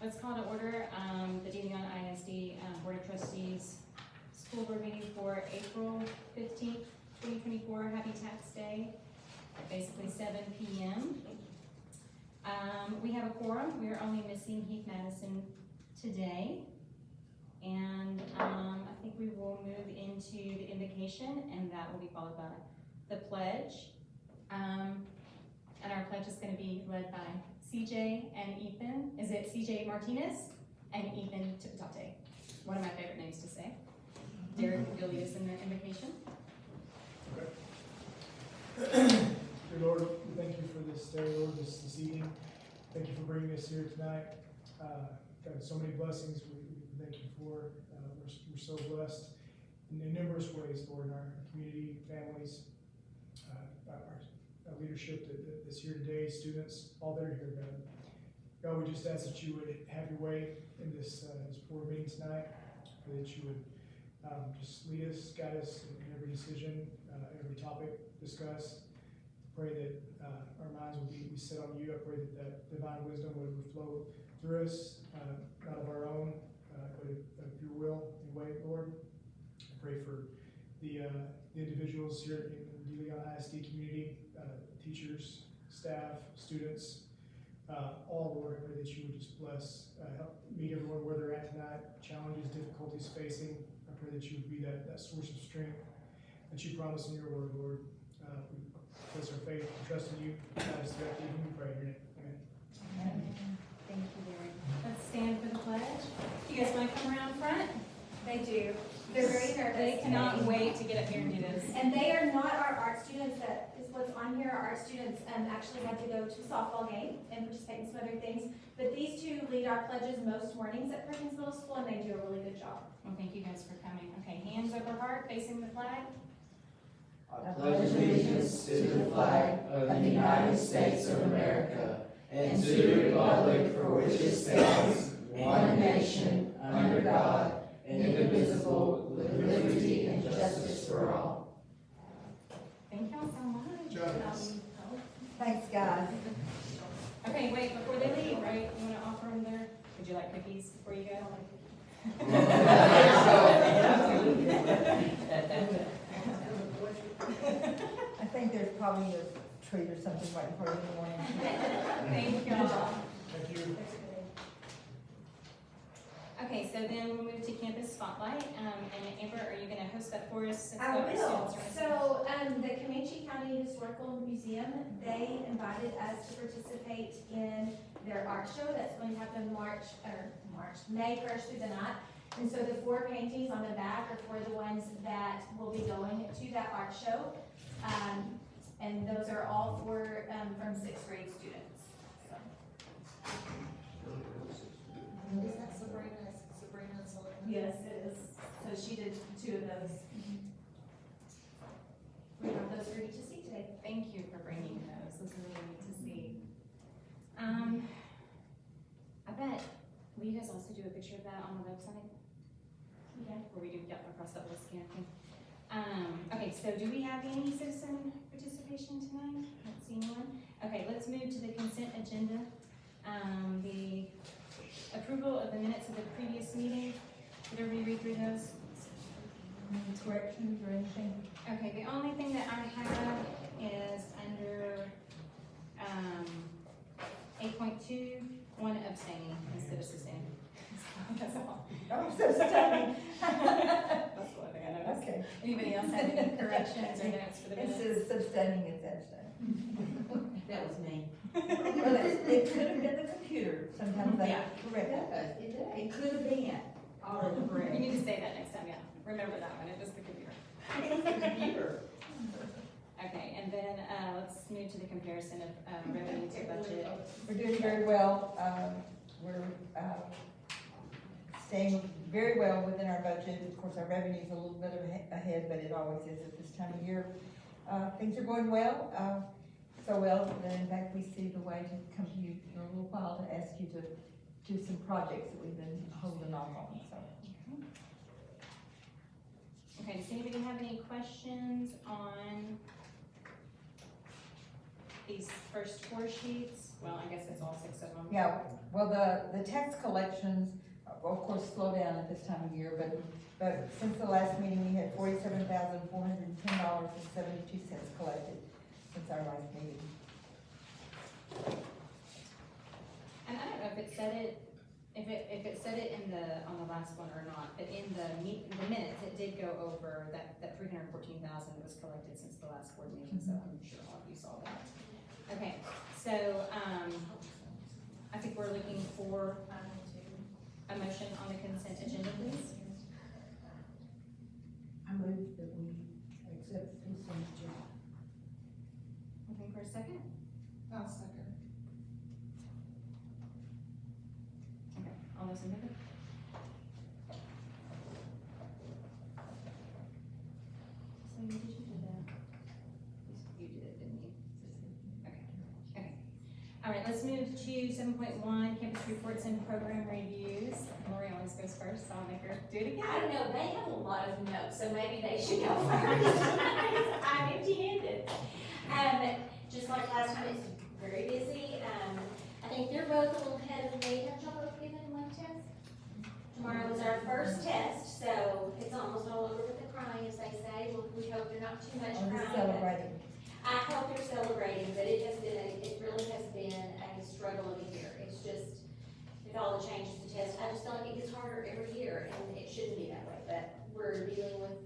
Let's call to order, the DeLeon ISD Board of Trustees School Board meeting for April 15th, 2024. Happy Tax Day at basically 7 p.m. We have a quorum. We are only missing Heath Madison today. And I think we will move into the invocation, and that will be followed by the pledge. And our pledge is going to be led by CJ and Ethan. Is it CJ Martinez and Ethan Tipitate? One of my favorite names to say. Derek, you'll lead us in the invocation. Dear Lord, we thank you for this day, Lord, this evening. Thank you for bringing us here tonight. God, so many blessings we thank you for. We're so blessed in numerous ways, Lord, in our community, families, our leadership that's here today, students, all that are here, God. God, we just ask that you would have your way in this board meeting tonight, that you would just lead us, guide us in every decision, every topic discussed. Pray that our minds will be set on you. I pray that divine wisdom would flow through us, not of our own, but of your will and way, Lord. I pray for the individuals here in the DeLeon ISD community, teachers, staff, students, all, Lord. I pray that you would just bless, help meet everyone where they're at tonight, challenges, difficulties facing. I pray that you would be that source of strength that you promise in your word, Lord. We place our faith and trust in you. God is directed in you. We pray in your name. Amen. Amen. Thank you, Derek. Let's stand for the pledge. You guys want to come around front? They do. They're very nervous. They cannot wait to get up here and do this. And they are not our art students. That is what's on here. Our art students actually had to go to a softball game and participate in some other things. But these two lead our pledges most mornings at Perkins Middle School, and they do a really good job. Well, thank you guys for coming. Okay, hands over heart, facing the flag. I pledge allegiance to the flag of the United States of America and to the republic for which it stands, one nation, under God, indivisible, with liberty and justice for all. Thank y'all so much. Thanks, guys. Okay, wait, before they leave, right, you want to offer them their, would you like cookies before you go? I think there's probably a treat or something right before in the morning. Thank y'all. Thank you. Okay, so then we'll move to campus spotlight. And Amber, are you going to host that for us? since I the students will. are- So the Comanche County Historical Museum, they invited us to participate in their art show that's going to happen May 1st through the 9th. And so the 4 paintings on the back are for the ones that will be going to that art show. And those are all for from 6th grade students. So. Is that Sabrina's one? Yes, it is. So she did 2 of those. We have those for you to see today. Thank you for bringing those. Those are really neat to see. I bet, will you guys also do a picture of that on the website? Yeah. Where we do across that little scan thing. Okay, so do we have any citizen participation tonight? Don't see anyone. Okay, let's move to the consent agenda. The approval of the minutes of the previous meeting. Did everybody read through those? Any corrections or anything? Okay, the only thing that I have is under 8.2, one abstaining instead of sustaining. That's all. Oh, so stunning. That's the only thing I noticed. Okay. Anybody else have any corrections or notes for the minutes? Instead of substanding, it's abstaining. That was me. Well, it could have been the computer. Sometimes they Yeah. correct it. It could have been You need to say that next time, yeah. Remember that one, it was the computer. Okay, and then let's move to the comparison of revenue to budget. We're doing very well. We're staying very well within our budget. Of course, our revenue's a little bit ahead, but it always is at this time of year. Things are going well, so well that in fact we see the way to come to you in a little while to ask you to do some projects that we've been holding off on, so. Okay, does anybody have any questions on these first 4 sheets? well, I guess it's all 6 of them. Yeah, well, the tax collections, of course, slow down at this time of year, but since the last meeting, we had $47,410.72 collected since our last meeting. And I don't know if it said it, if it said it in on the last one or not, but in the minutes, it did go over that 314,000 that was collected since the last board meeting, so I'm sure all of you saw that. Okay, so, I think we're looking for a motion on the consent agenda, please. I move that we accept the consent agenda. Looking for a second? I'll second. Okay, all those in favor? So you did that? You did it, didn't you? Okay, okay. All right, let's move to 7.1, campus reports and program reviews. Lori always goes first, so I'll make her do it again. I don't know, they have a lot of notes, so maybe they should go first. I'm empty-handed. Just like last time, it's very busy. I think they're both a little ahead of me. Have y'all both given one test? Tomorrow is our first test, so it's almost all over with the crying, as they say. We hope they're not too much Or crying. just but celebrating. I hope they're celebrating, but it really has been a struggle of a year. It's just, with all the changes to test, I just feel like it gets harder every year, and it shouldn't be that way. But we're dealing with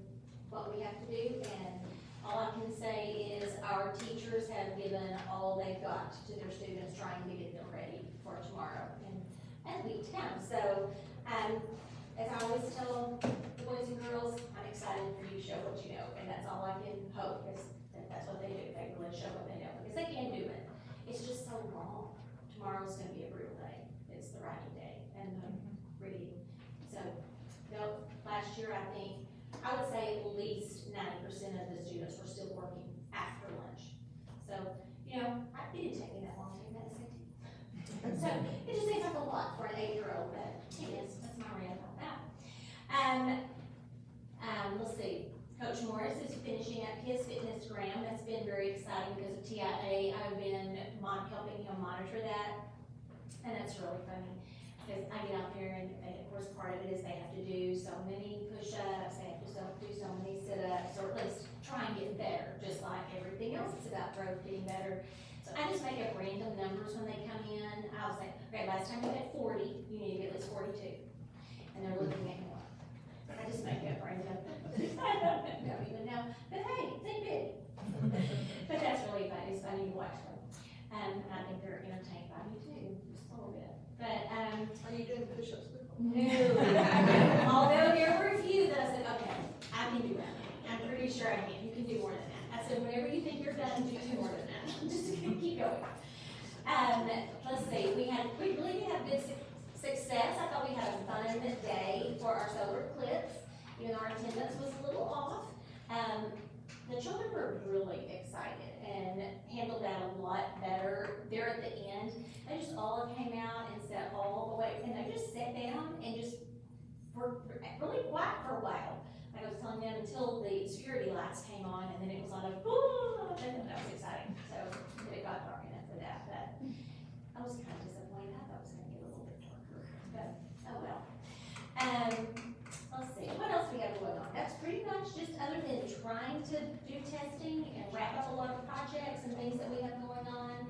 what we have to do, and all I can say is our teachers have given all they've got to their students, trying to get them ready for tomorrow and week 10. So, as I always tell the boys and girls, I'm excited for you to show what you know, and that's all I can hope, is that that's what they do. They really show what they know, because they can do it. It's just so long. Tomorrow's gonna be a brutal day. It's the writing day and the reading. So, last year, I think, I would say at least 90% of the students were still working after lunch. So, it didn't take me that long to get that SAT. So, it just seems like a lot for an 8-year-old, but it is. That's my rant about that. Let's see. Coach Morris is finishing up his fitnessgram. That's been very exciting because of TIA. I've been helping him monitor that, and that's really funny. Because I get out there and of course part of it is they have to do so many push-ups, they have to do so many sit-ups, or at least try and get better, just like everything else is about growth, getting better. So I just make up random numbers when they come in. I was like, okay, last time you had 40, you need to get at least 42. And they're looking at me like, I just make up random. I don't even know, but hey, think big. But that's really fun, it's funny to watch them. And I think they're entertained by me too, just a little bit. But, Are you doing push-ups with them? no. Although there were a few that I said, okay, I can do that. I'm pretty sure I can. You can do more than that. I said, whenever you think you're done, do more than that. Just keep going. Let's see, we really did have good success. I thought we had a fun day for our solar eclipse, even though our attendance was a little off. The children were really excited and handled that a lot better. There at the end, they just all came out and sat all the way, and they just sat down and just were really quiet for a while. Like I was telling them, until the security lights came on, and then it was on a, ooh, they thought that was exciting. So it got dark enough for that, but I was kind of disappointed. I thought it was gonna get a little bit darker, but oh well. Let's see, what else we have going on? That's pretty much just, other than trying to do testing and wrap up a lot of projects and things that we have going on.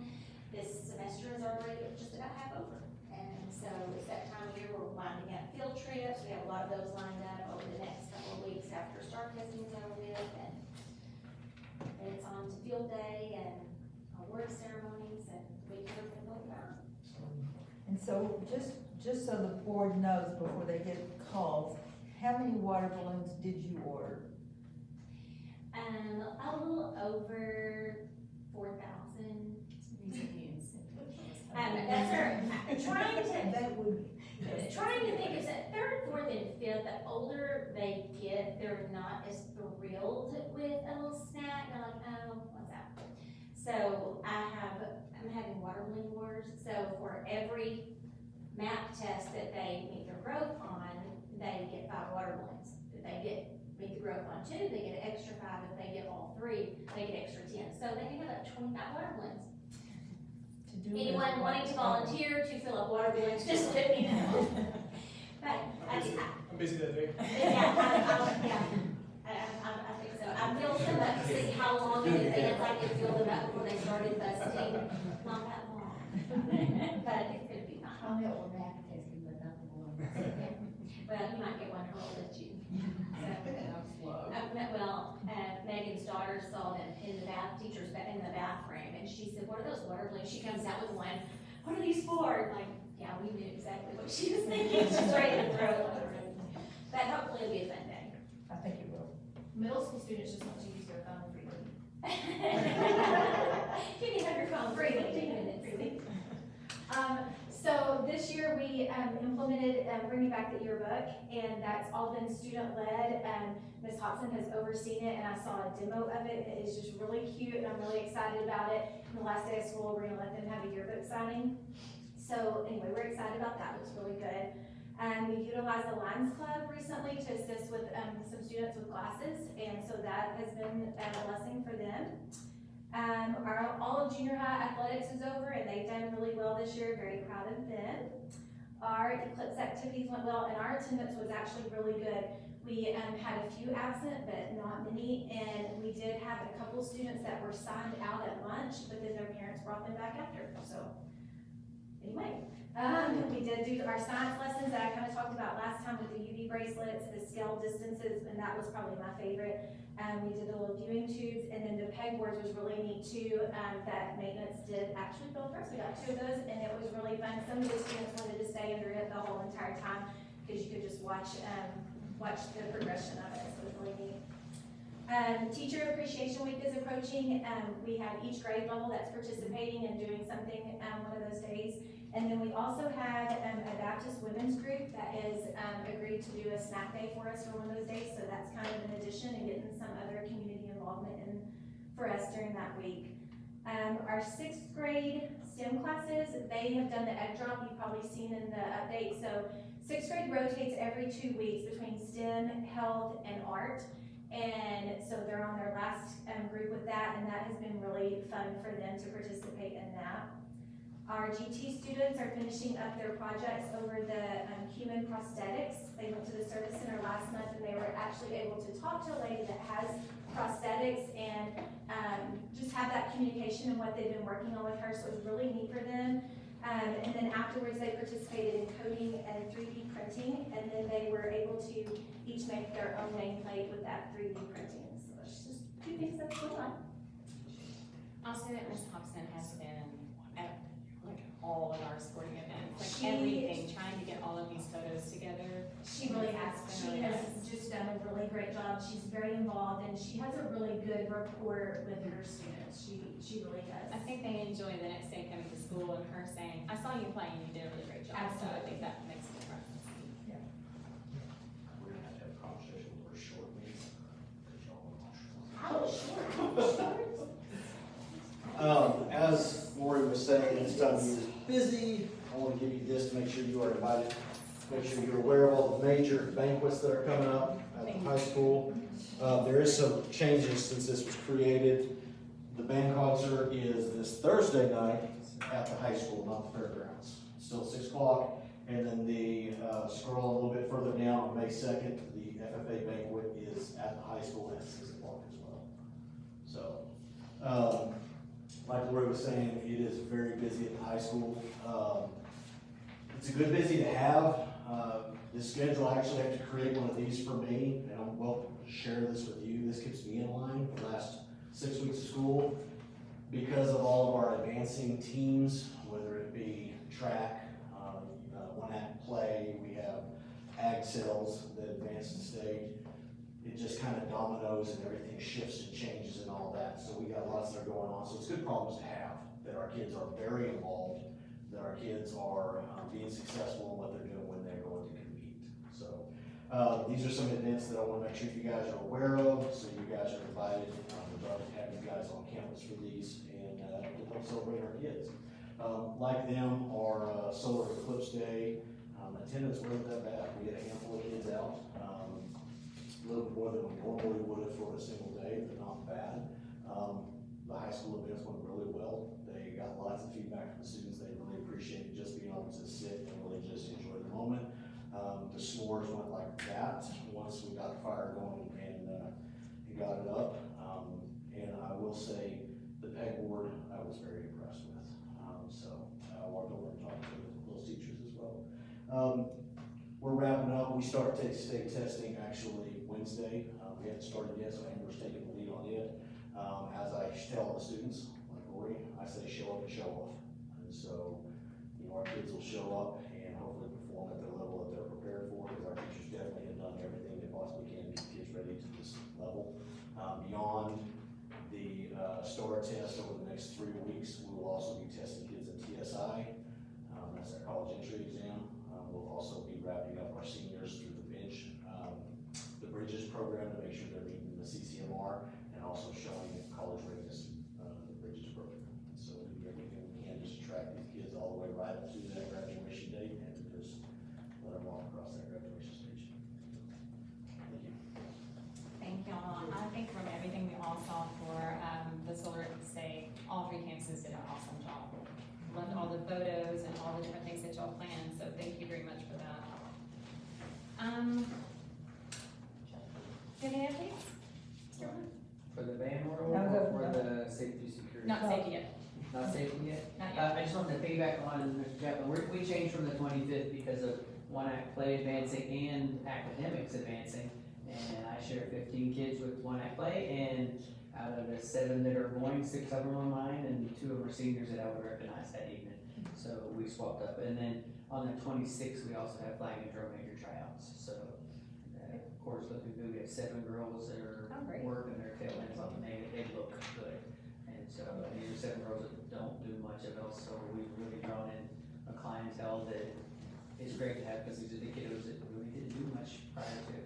This semester is already just about half over. And so it's that time of year we're winding up field trips. We have a lot of those lined up over the next couple of weeks after STAR testing is over with. And then it's on to field day and award ceremonies, and we can go around. And so, just so the board knows before they get calls, how many water balloons did you order? A little over 4,000. That's our, trying to think, is that third, fourth, and fifth, the older they get, they're not as thrilled with a little snack. They're like, oh, what's that? So I'm having water balloon wars. So for every map test that they meet their growth on, they get 5 water balloons. If they meet the growth on 2, they get an extra 5. If they get all 3, they get extra 10. So they can have like 25 water balloons. To anyone wanting to volunteer to fill up water balloons, just let me know. But, I'm busy that day. yeah, I think so. I filled them up to see how long in advance I could fill them up before they started busting. Not that long. But it's gonna be fine. I'll help with math testing, but not the one. Well, you might get one hurled at you. I'm slow. Megan's daughter saw them in the teacher's in the bathroom, and she said, "What are those water balloons?" She comes out with one. "What are these for?" Like, yeah, we knew exactly what she was thinking. She's ready to throw it. But hopefully it'll be a fun day. I think it will. Middle school students just want to use their phone freely. You can have your phone freely, 2 minutes. So this year we implemented bringing back the yearbook, and that's all been student-led. Ms. Hobson has overseen it, and I saw a demo of it. It is just really cute, and I'm really excited about it. And the last day of school, we're gonna let them have a yearbook signing. So anyway, we're excited about that. It's really good. We utilized the Lions Club recently to assist with some students with classes, and so that has been a blessing for them. All of junior high athletics is over, and they've done really well this year. Very proud of them. Our Eclipse activities went well, and our attendance was actually really good. We had a few absent, but not many, and we did have a couple students that were signed out at lunch, but then their parents brought them back after, so. Anyway, we did do our science lessons that I kind of talked about last time with the UV bracelets, the scale distances, and that was probably my favorite. We did the little viewing tubes, and then the pegboards was really neat too, that maintenance did actually build for us. We got 2 of those, and it was really fun. Some of the students wanted to stay under it the whole entire time, because you could just watch the progression of it, so it was really neat. Teacher Appreciation Week is approaching. We have each grade level that's participating and doing something one of those days. And then we also had a Baptist women's group that is agreed to do a snack day for us for one of those days. So that's kind of an addition and getting some other community involvement in for us during that week. Our 6th grade STEM classes, they have done the egg drop. You've probably seen in the update. So 6th grade rotates every 2 weeks between STEM, health, and art. And so they're on their last group with that, and that has been really fun for them to participate in that. Our GT students are finishing up their projects over the human prosthetics. They went to the service center last month, and they were actually able to talk to a lady that has prosthetics and just have that communication and what they've been working on with her, so it was really neat for them. And then afterwards, they participated in coding and 3D printing, and then they were able to each make their own nameplate with that 3D printing. So it's just 2 things that's going on. Also, Ms. Hobson has been at like all of our sporting events, like She- everything, trying to get all of these photos together. She really has. It's She been really has just done a really great job. She's very involved, and she has a really good rapport with her students. She really does. I think they enjoy the next day coming to school and her saying, "I saw you play and you did a really great job." So I Absolutely. think that makes a difference. We're gonna have to have a conversation with her shortly, because y'all are not sure. As Lori was saying, this time of year is busy. I want to give you this to make sure you are invited. Make sure you're aware of all the major banquets that are coming up at the high school. There is some changes since this was created. The band concert is this Thursday night at the high school, not the fairgrounds. Still 6 o'clock. And then scroll a little bit further down, on May 2nd, the FFA banquet is at the high school at 6 o'clock as well. So, like Lori was saying, it is very busy at the high school. It's a good busy to have. This schedule, I actually have to create one of these for me, and I'm welcome to share this with you. This keeps me in line the last 6 weeks of school because of all of our advancing teams, whether it be track, one act play, we have ag sales that advance to state. It just kind of dominoes and everything shifts and changes and all that. So we got lots that are going on. So it's good problems to have, that our kids are very involved, that our kids are being successful in what they're doing when they're going to compete. So these are some events that I want to make sure you guys are aware of, so you guys are invited. We'd love to have you guys on campus for these and to help celebrate our kids. Like them, our Solar Eclipse Day, attendance wasn't that bad. We had a handful of kids out. A little bit more than we normally would have for a single day, but not bad. The high school events went really well. They got lots of feedback from the students. They really appreciated just being able to sit and really just enjoy the moment. The s'mores went like that once we got the fire going and got it up. And I will say, the pegboard, I was very impressed with. So I walked over and talked to those teachers as well. We're wrapping up. We start state testing actually Wednesday. We haven't started yet, so Amber's taking the lead on it. As I tell the students, like Lori, I say show up and show off. And so, our kids will show up and hopefully perform at the level that they're prepared for, because our teachers definitely have done everything they possibly can to get kids ready to this level. Beyond the STAR test over the next 3 weeks, we will also be testing kids in TSI. That's our college entry exam. We'll also be wrapping up our seniors through the Bridges program to make sure they're meeting the CCMR, and also showing college readiness, the Bridges program. And so we'll do everything we can just to track these kids all the way right up to that graduation date, and just let them walk across that graduation stage. Thank you. Thank y'all. I think from everything we all saw for, the Solar State, all 3 campuses did an awesome job. Loved all the photos and all the different things that y'all planned, so thank you very much for that. Do you have any updates? Mr. Wood? For the band world No, or for no. the safety security? Not safety yet, Not safety yet? not yet. I just wanted to piggyback on Mr. Chapman, we changed from the 25th because of one act play advancing and academics advancing. And I share 15 kids with one act play, and out of the 7 that are going, 6 of them are mine, and 2 of them are seniors that I would recognize that evening. So we swapped up, and then on the 26th, we also have flag and drum major tryouts, so. Of course, looking good, we have 7 girls that are Oh, great. working their tail ends off, and they look good. And so, these are 7 girls that don't do much of else, so we've really drawn in a clientele that is great to have, because these are the kiddos that really didn't do much prior to.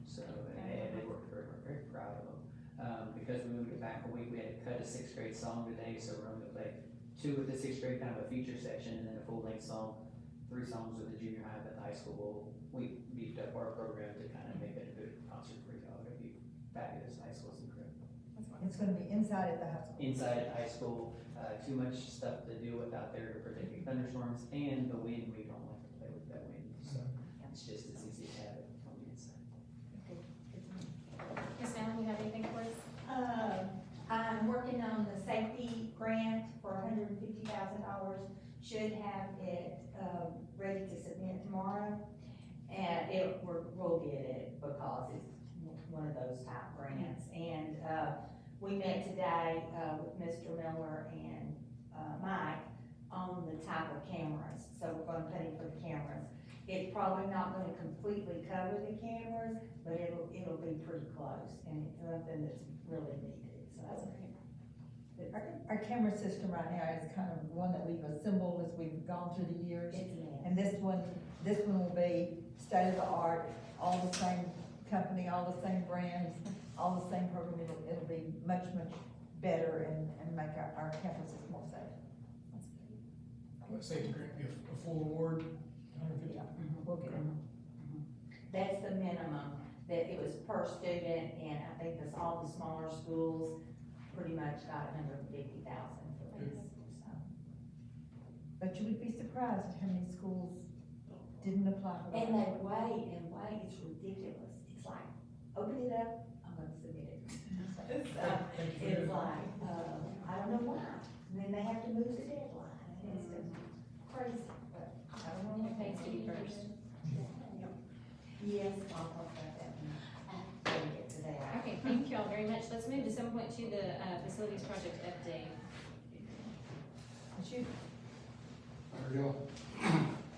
So, and they worked very, very proud of them. Because we moved it back a week, we had to cut a 6th grade song today, so we're gonna play 2 with the 6th grade, kind of a feature section, and then a full-length song, 3 songs with the junior high, but the high school, we beefed up our program to kind of make it a good concert for y'all. It'll be fabulous. High school's incredible. It's gonna be inside at the high school. Inside at high school, too much stuff to deal with out there to predict thunderstorms, and the wind, we don't like to play with that wind, so it's just as easy to have it on the inside. Ms. Allen, you have anything for us? I'm working on the safety grant for $150,000. Should have it, ready to submit tomorrow. And we'll get it because it's one of those type grants. And, we met today, with Mr. Miller and, Mike on the type of cameras. So we're gonna pay for the cameras. It's probably not gonna completely cover the cameras, but it'll be pretty close, and it's something that's really needed, so. That's great. Our camera system right now is kind of one that we've assembled as we've gone through the years. It's a mess. And this one will be state of the art, all the same company, all the same brands, all the same program. It'll be much, much better and make our campuses more safe. Let's say it's going to be a full award, 150. We'll get them. That's the minimum, that it was per student, and I think that's all the smaller schools pretty much got $150,000 for this, so. But you would be surprised at how many schools didn't apply for that. And they wait, it's ridiculous. It's like, open it up, I'm gonna submit it. So, Thank you for it's that. like, I don't know why, and then they have to move the deadline, and it's just crazy, but I don't know. It pays to be first. Yes, I'll talk about that when we get to that. Okay, thank y'all very much. Let's move to 7.2, the facilities project update. But you, How are y'all?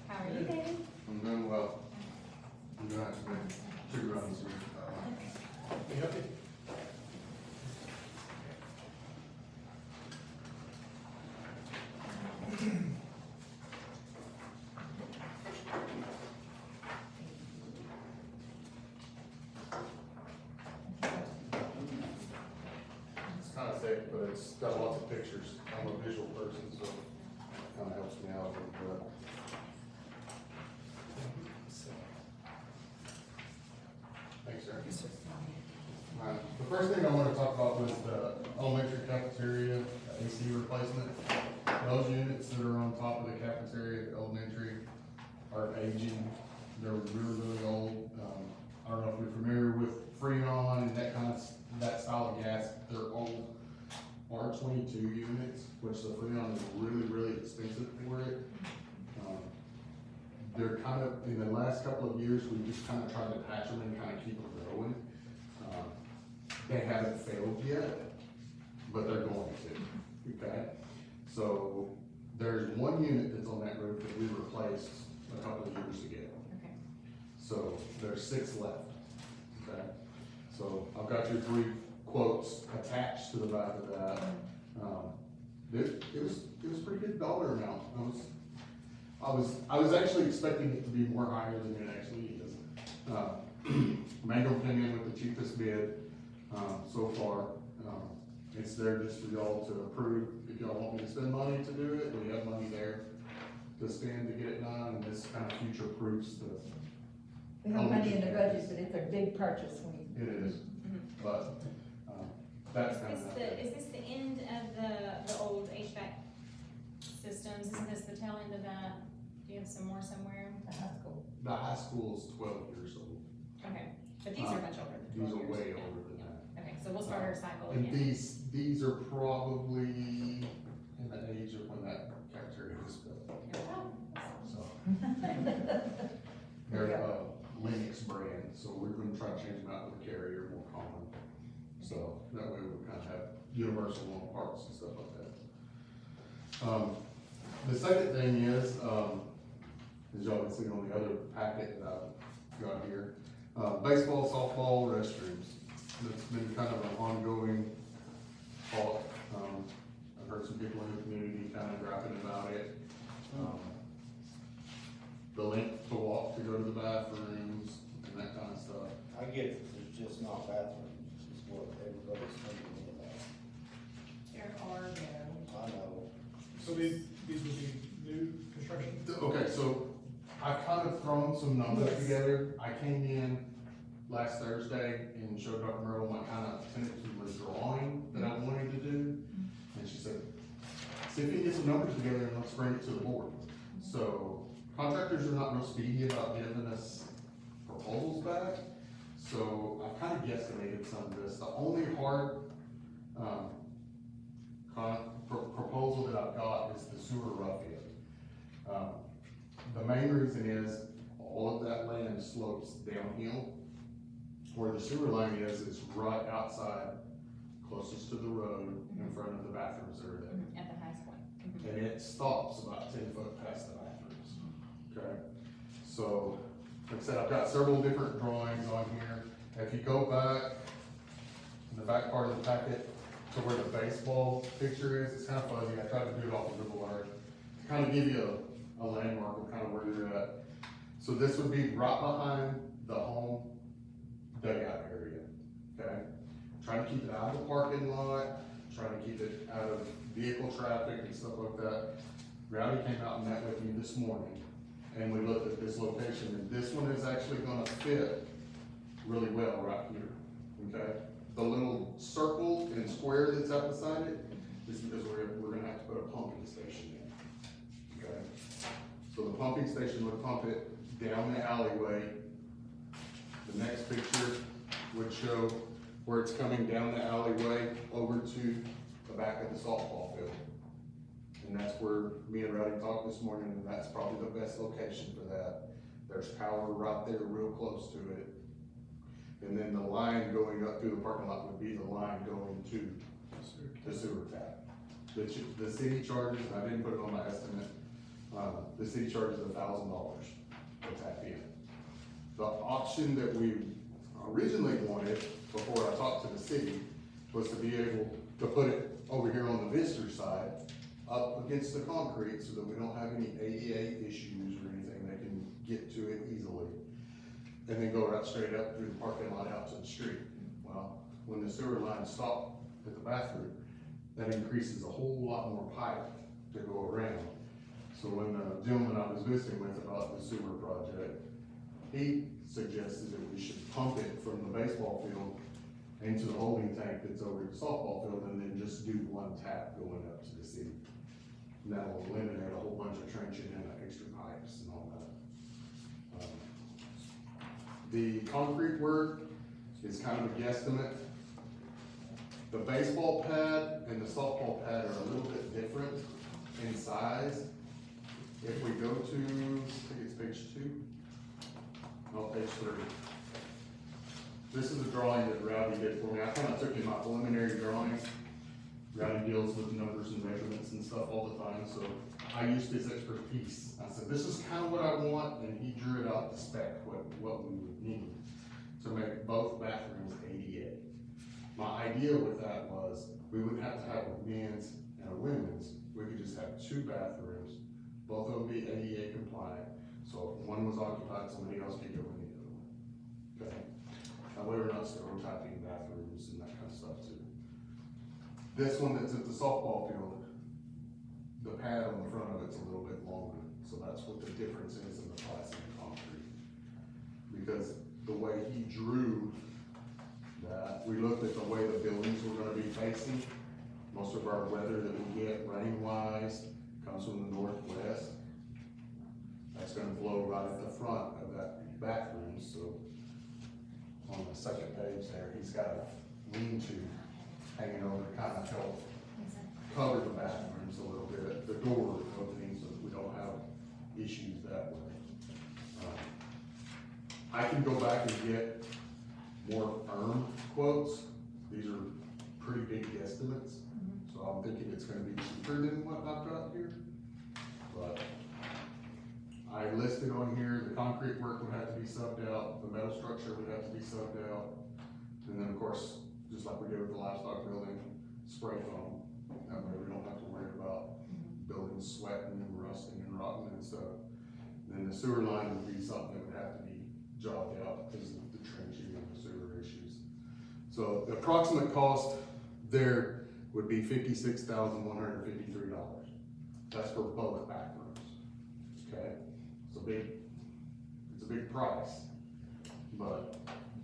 How are you, David? I'm doing well. I'm doing actually 2 runs here. You happy? It's kind of thick, but it's got lots of pictures. I'm a visual person, so it kind of helps me out a little bit. Thanks, sir. The first thing I want to talk about was the elementary cafeteria AC replacement. they're kind of, in the last couple of years, we just kind of tried to patch them and kind of keep them going. They haven't failed yet, but they're going to, okay? So there's one unit that's on that roof that we replaced a couple of years ago. Okay. So there's 6 left, okay? So I've got your 3 quotes attached to the back of that. It was a pretty good dollar amount. I was actually expecting it to be more higher than it actually is. Mango came in with the cheapest bid, so far. It's there just for y'all to approve. If y'all want me to spend money to do it, we have money there to spend to get it done, and this kind of future proofs the. We have money in the budget, but it's a big purchase when you. It is, but, that's kind of. Is this the end of the old HVAC systems? Isn't this the tail end of that? Do you have some more somewhere? The high school. The high school's 12 years old. Okay, but these are much older than These 12 are years. way older than that. Okay, so we'll start our cycle And again. these are probably in the age of when that cafeteria was built, so. They're Lennox brand, so we're gonna try to change them out with a Carrier, more common. So that way we kind of have universal on parts and stuff like that. The second thing is, as y'all can see on the other packet that I've got here, baseball, softball, restrooms. That's been kind of an ongoing thought. I've heard some people in the community kind of griping about it. The length to walk to go to the bathrooms and that kind of stuff. I get it, there's just not bathrooms, is what everybody's thinking about. There are no. I know. So these would be new construction? Okay, so I've kind of thrown some numbers Yes. together. I came in last Thursday and showed Dr. Merle my kind of tentative drawing that I wanted to do. And she said, see if you can get some numbers together and let's bring it to the board. So contractors are not real speedy about giving us proposals back. So I kind of guesstimated some of this. The only hard, proposal that I've got is the sewer rough-in. The main reason is all of that land slopes downhill. Where the sewer line is right outside, closest to the road, in front of the bathrooms that are there. At the high school. Mhm. And it stops about 10 foot past the bathrooms, okay? So, like I said, I've got several different drawings on here. If you go back, in the back part of the packet, to where the baseball picture is, it's kind of fuzzy, I tried to do it off of Google Earth, to kind of give you a landmark of kind of where you're at. So this would be right behind the home dugout area, okay? Trying to keep it out of the parking lot, trying to keep it out of vehicle traffic and stuff like that. Rowdy came out and met with me this morning, and we looked at this location, and this one is actually gonna fit really well right here, okay? The little circle and square that's out beside it is because we're gonna have to put a pumping station in, okay? So the pumping station would pump it down the alleyway. The next picture would show where it's coming down the alleyway over to the back of the softball field. And that's where me and Rowdy talked this morning, and that's probably the best location for that. There's power right there real close to it. And then the line going up through the parking lot would be the line going to the sewer tap. The city charges, and I didn't put it on my estimate, the city charges $1,000 to tap in. The option that we originally wanted, before I talked to the city, was to be able to put it over here on the visitor side, up against the concrete, so that we don't have any ADA issues or anything, they can get to it easily. And then go right straight up through the parking lot out to the street. Well, when the sewer line stopped at the bathroom, that increases a whole lot more pipe to go around. So when the gentleman I was visiting with about the sewer project, he suggested that we should pump it from the baseball field into the holding tank that's over at the softball field, and then just do one tap going up to the city. And that will eliminate a whole bunch of trenching and extra pipes and all that. The concrete work is kind of a guesstimate. The baseball pad and the softball pad are a little bit different in size. If we go to I think it's page 2. No, page 3. This is a drawing that Rowdy did for me. I kind of took in my preliminary drawing. Rowdy deals with numbers and measurements and stuff all the time, so I used his expertise. I said, this is kind of what I want, and he drew it out to spec, what we would need to make both bathrooms ADA. My idea with that was, we wouldn't have to have a men's and a women's. We could just have 2 bathrooms, both of them be ADA compliant, so if one was occupied, somebody else could go in the other one. Okay? That way we're not stereotyping bathrooms and that kind of stuff too. This one that's at the softball field, the pad on the front of it's a little bit longer, so that's what the difference is in the plastic and concrete. Because the way he drew that, we looked at the way the buildings were gonna be facing. Most of our weather that we get rain-wise comes from the northwest. That's gonna blow right at the front of that bathroom, so on the second page there, he's got a lean-to hanging over to kind of help cover the bathrooms a little bit, the door openings, so that we don't have issues that way. I can go back and get more firm quotes. These are pretty big guesstimates, so I'm thinking it's gonna be cheaper than what I've got here. But I listed on here, the concrete work would have to be subbed out, the metal structure would have to be subbed out, and then of course, just like we did with the livestock building, spray foam. That way we don't have to worry about buildings sweating and rusting and rotting and stuff. Then the sewer line would be something that would have to be jobbed out because of the trenching and the sewer issues. So the approximate cost there would be $56,153. That's for both bathrooms, okay? It's a big price, but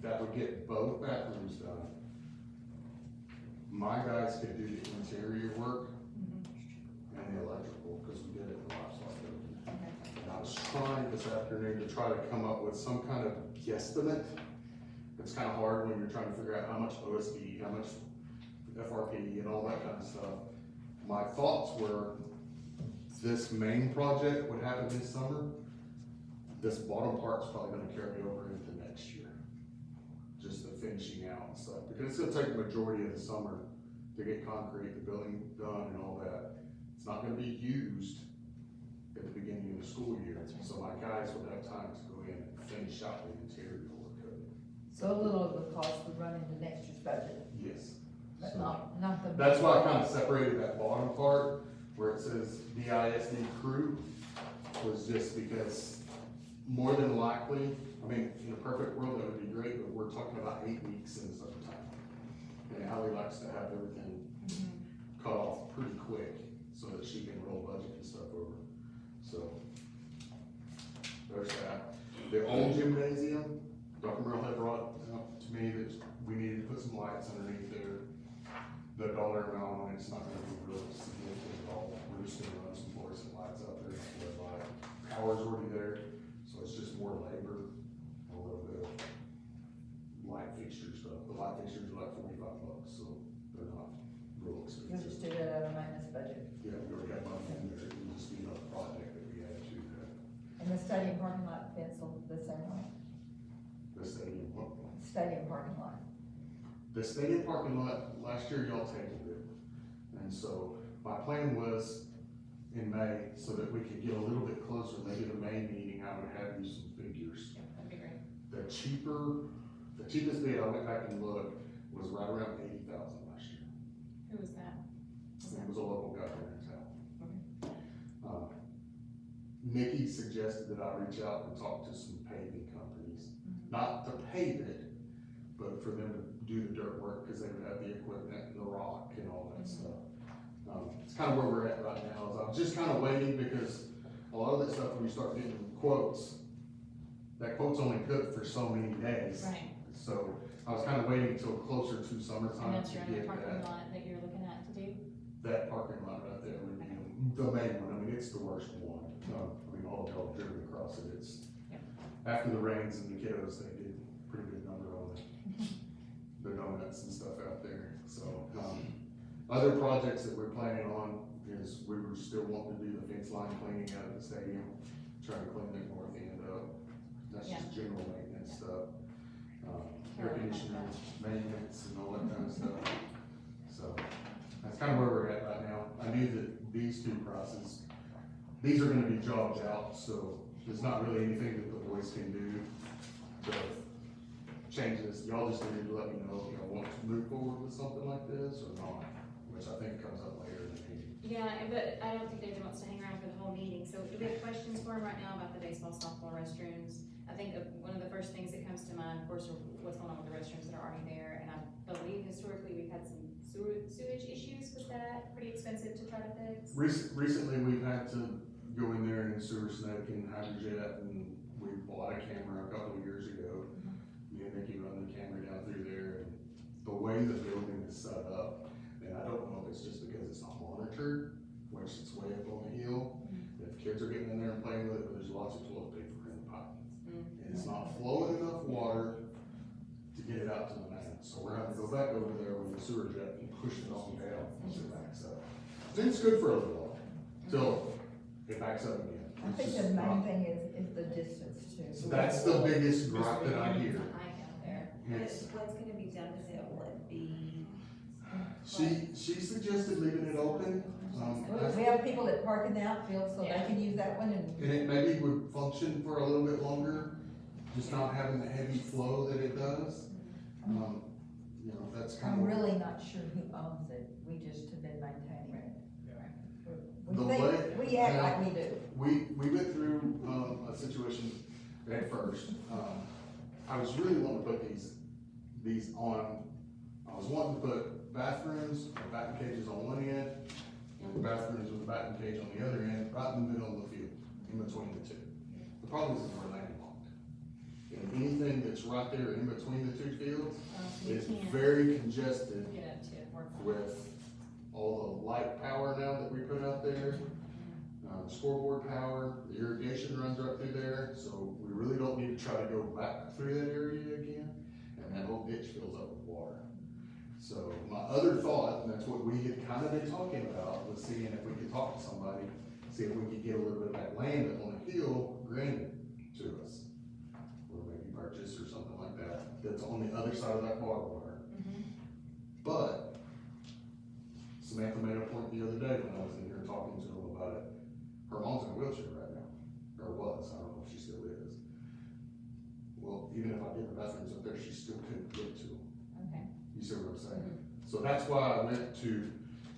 that would get both bathrooms done. My guys could do the interior work and the electrical, because we did it in the livestock building. And I was trying this afternoon to try to come up with some kind of guesstimate. It's kind of hard when you're trying to figure out how much OSB, how much FRP and all that kind of stuff. My thoughts were, this main project would happen this summer. This bottom part's probably gonna carry over into next year. Just the finishing out and stuff, because it's gonna take the majority of the summer to get concrete, the building done and all that. It's not gonna be used at the beginning of the school year, so my guys would have time to go in and finish out the interior work of it. So a little of the cost would run into next year's budget, Yes. but So not the. that's why I kind of separated that bottom part where it says DISD crew, was just because more than likely, I mean, in a perfect world, that would be great, but we're talking about 8 weeks in the summertime. And Ally likes to have everything cut off pretty quick so that she can roll budget and stuff over. So, there's that. The old gymnasium, Dr. Merle had brought up to me that we needed to put some lights underneath there. The dollar amount on it's not gonna be real significant at all. We're just gonna run some fluorescent lights out there, LED light. Power's already there, so it's just more labor, a little bit of light fixture stuff. The light fixtures are like $45, so they're not real You'll expensive. just do that out of maintenance budget. Yeah, we already have money in there, it would just be another project that we had to, And the stadium parking lot fence will the same way, the stadium. stadium parking lot. The stadium parking lot, last year y'all tabled it, and so my plan was in May, so that we could get a little bit closer, maybe the May meeting, I would have you some figures. That'd be great. The cheapest bid, I went back and looked, was right around 80,000 last year. Who was that? It was a local guy there in town. Nikki suggested that I reach out and talk to some paving companies, not to pave it, but for them to do the dirt work, because they would have the equipment and the rock and all that stuff. It's kind of where we're at right now, is I'm just kind of waiting, because a lot of that stuff, when you start getting quotes, that quote's only good for so many days. Right, So I was kind of waiting until closer to and summertime that's to your other get parking that. lot that you're looking at to do? That parking lot right there would be the main one. I mean, it's the worst one. I mean, all y'all have driven across it. It's, Yep. after the rains and the kiddos, they did a pretty good number on the donuts and stuff out there. So, other projects that we're planning on is we were still wanting to do the fence line cleaning out of the stadium, trying to clean their north end up. That's just general maintenance stuff. Air Carolyn, conditioner, maintenance and all that kind of stuff. So, that's kind of where we're at right now. I knew that these two prices, these are gonna be jobbed out, so there's not really anything that the boys can do to change this. Y'all just need to let me know if y'all want to move forward with something like this or not, which I think comes up later in the meeting. Yeah, but I don't think David wants to hang around for the whole meeting, so do we have questions for him right now about the baseball, softball restrooms? I think one of the first things that comes to mind, of course, are what's going on with the restrooms that are already there, and I believe historically we've had some sewage issues with that, pretty expensive to try to fix. Recently, we've had to go in there and sewer snake and hydrojet, and we bought a camera a couple of years ago. Me and Nikki run the camera down through there, and the way the building is set up, and I don't know if it's just because it's not monitored, which it's way up on the hill. If kids are getting in there and playing with it, but there's lots of toilet paper in the pipe. And it's not flowing enough water to get it out to the main, so we're having to go back over there with the sewer jet and push it on down as it backs up. And it's good for a little while, till it backs up again. I It's think just the main not- thing is the distance too. That's the biggest gripe that I hear. I out there. It's, What's gonna be done with it, will it be? she suggested leaving it open, We have people that park in the outfield, so they Yeah. can use that one and. and it maybe would function for a little bit longer, just not having the heavy flow that it does. You know, that's kind I'm of. really not sure who owns it, we just have been maintaining it. The We way- think, we act like we do. We went through, a situation at first, I was really wanting to put these on, I was wanting to put bathrooms, or batting cages on one end, and bathrooms with a batting cage on the other end, right in the middle of the field, in between the two. The problem is we're landlocked. And anything that's right there in between the two fields You is can't very congested get up to work on it. with all the light power now that we put out there, scoreboard power, the irrigation runs right through there, so we really don't need to try to go back through that area again, and that whole ditch fills up with water. So my other thought, and that's what we had kind of been talking about, was seeing if we could talk to somebody, see if we could get a little bit of that land on the hill granted to us. Or maybe purchase or something like that, that's on the other side of that barbed wire. But Samantha made a point the other day when I was in here talking to them about it. Her mom's in a wheelchair right now, or was, I don't know if she still is. Well, even if I get the bathrooms up there, she still couldn't get to them. Okay. You see what I'm saying? So that's why I went to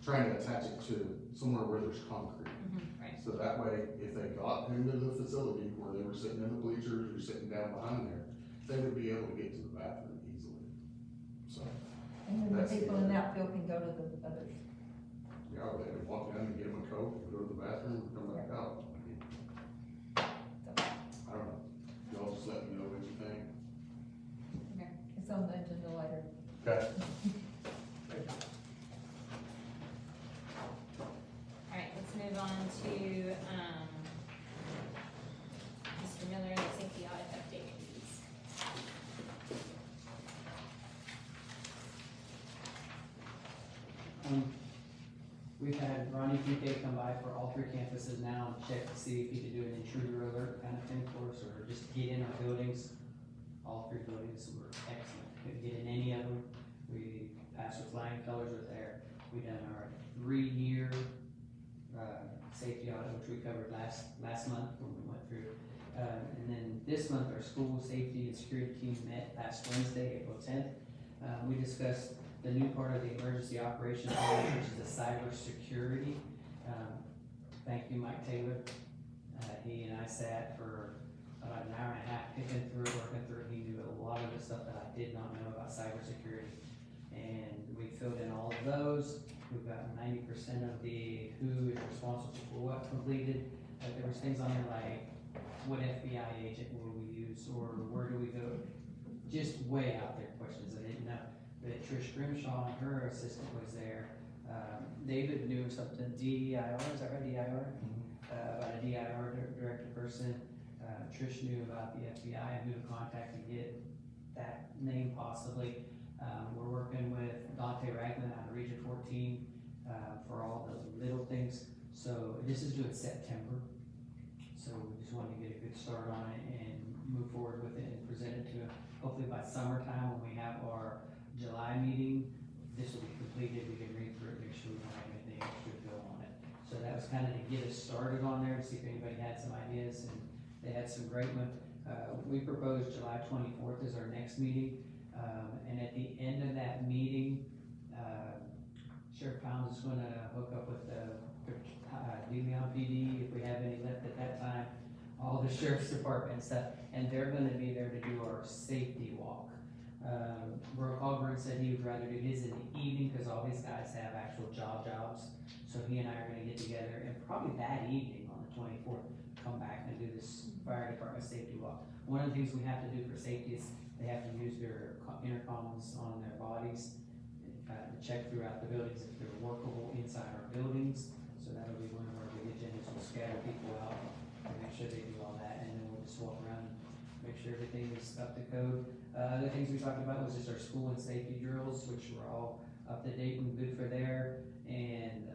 trying to attach it to somewhere where there's concrete. Right. So that way, if they got into the facility where they were sitting in the bleachers or sitting down behind there, they would be able to get to the bathroom easily. So, And then the That's- people in the outfield can go to the others. yeah, or they could walk down and get them a Coke, and go to the bathroom, and come back out. I don't know. Y'all just let me know what you think. It's on the agenda later. Okay. Alright, let's move on to, Mr. Miller, the safety audit update, please. We've had Ronnie Kincaid come by for all three campuses now and check to see if he could do an intruder alert kind of thing for us, or just get in our buildings. All three buildings were excellent, couldn't get in any of them. We passed with flying colors with there. We done our 3-year, safety audit, which we covered last month when we went through. And then this month, our school safety and security team met last Wednesday, April 10th. We discussed the new part of the emergency operations plan, which is the cybersecurity. Thank you, Mike Taylor. He and I sat for about an hour and a half picking through, working through. He knew a lot of the stuff that I did not know about cybersecurity. And we filled in all of those. We've got 90% of the who is responsible for what completed. There was things on there like, what FBI agent will we use, or where do we go? Just way out there questions I didn't know. But Trish Grimshaw and her assistant was there. David knew something, DIR, is that right, DIR? About a DIR director person. Trish knew about the FBI and who to contact to get that name possibly. We're working with Dante Ragland out of Region 14 for all the little things. So this is due in September. So we just wanted to get good start on it and move forward with it and present it to, hopefully by summertime, when we have our July meeting, this will be completed, we can read through it, make sure we don't have anything extra to go on it. So that was kind of to get us started on there, to see if anybody had some ideas, and they had some great ones. We proposed July 24th as our next meeting, and at the end of that meeting, Sheriff Pounds is gonna hook up with the DeLeon PD, if we have any left at that time, all the sheriff's department and stuff, and they're gonna be there to do our safety walk. Brooke Hogburn said he would rather do his in the evening, cause all his guys have actual jobs, so he and I are gonna get together, and probably that evening on the 24th, come back and do this fire department safety walk. One of the things we have to do for safety is they have to use their intercoms on their bodies, to check throughout the buildings if they're workable inside our buildings. So that'll be one of our big agendas, we'll scatter people out and make sure they do all that, and then we'll just walk around and make sure everything is up to code. Other things we talked about was just our school and safety drills, which were all up to date and good for there. And,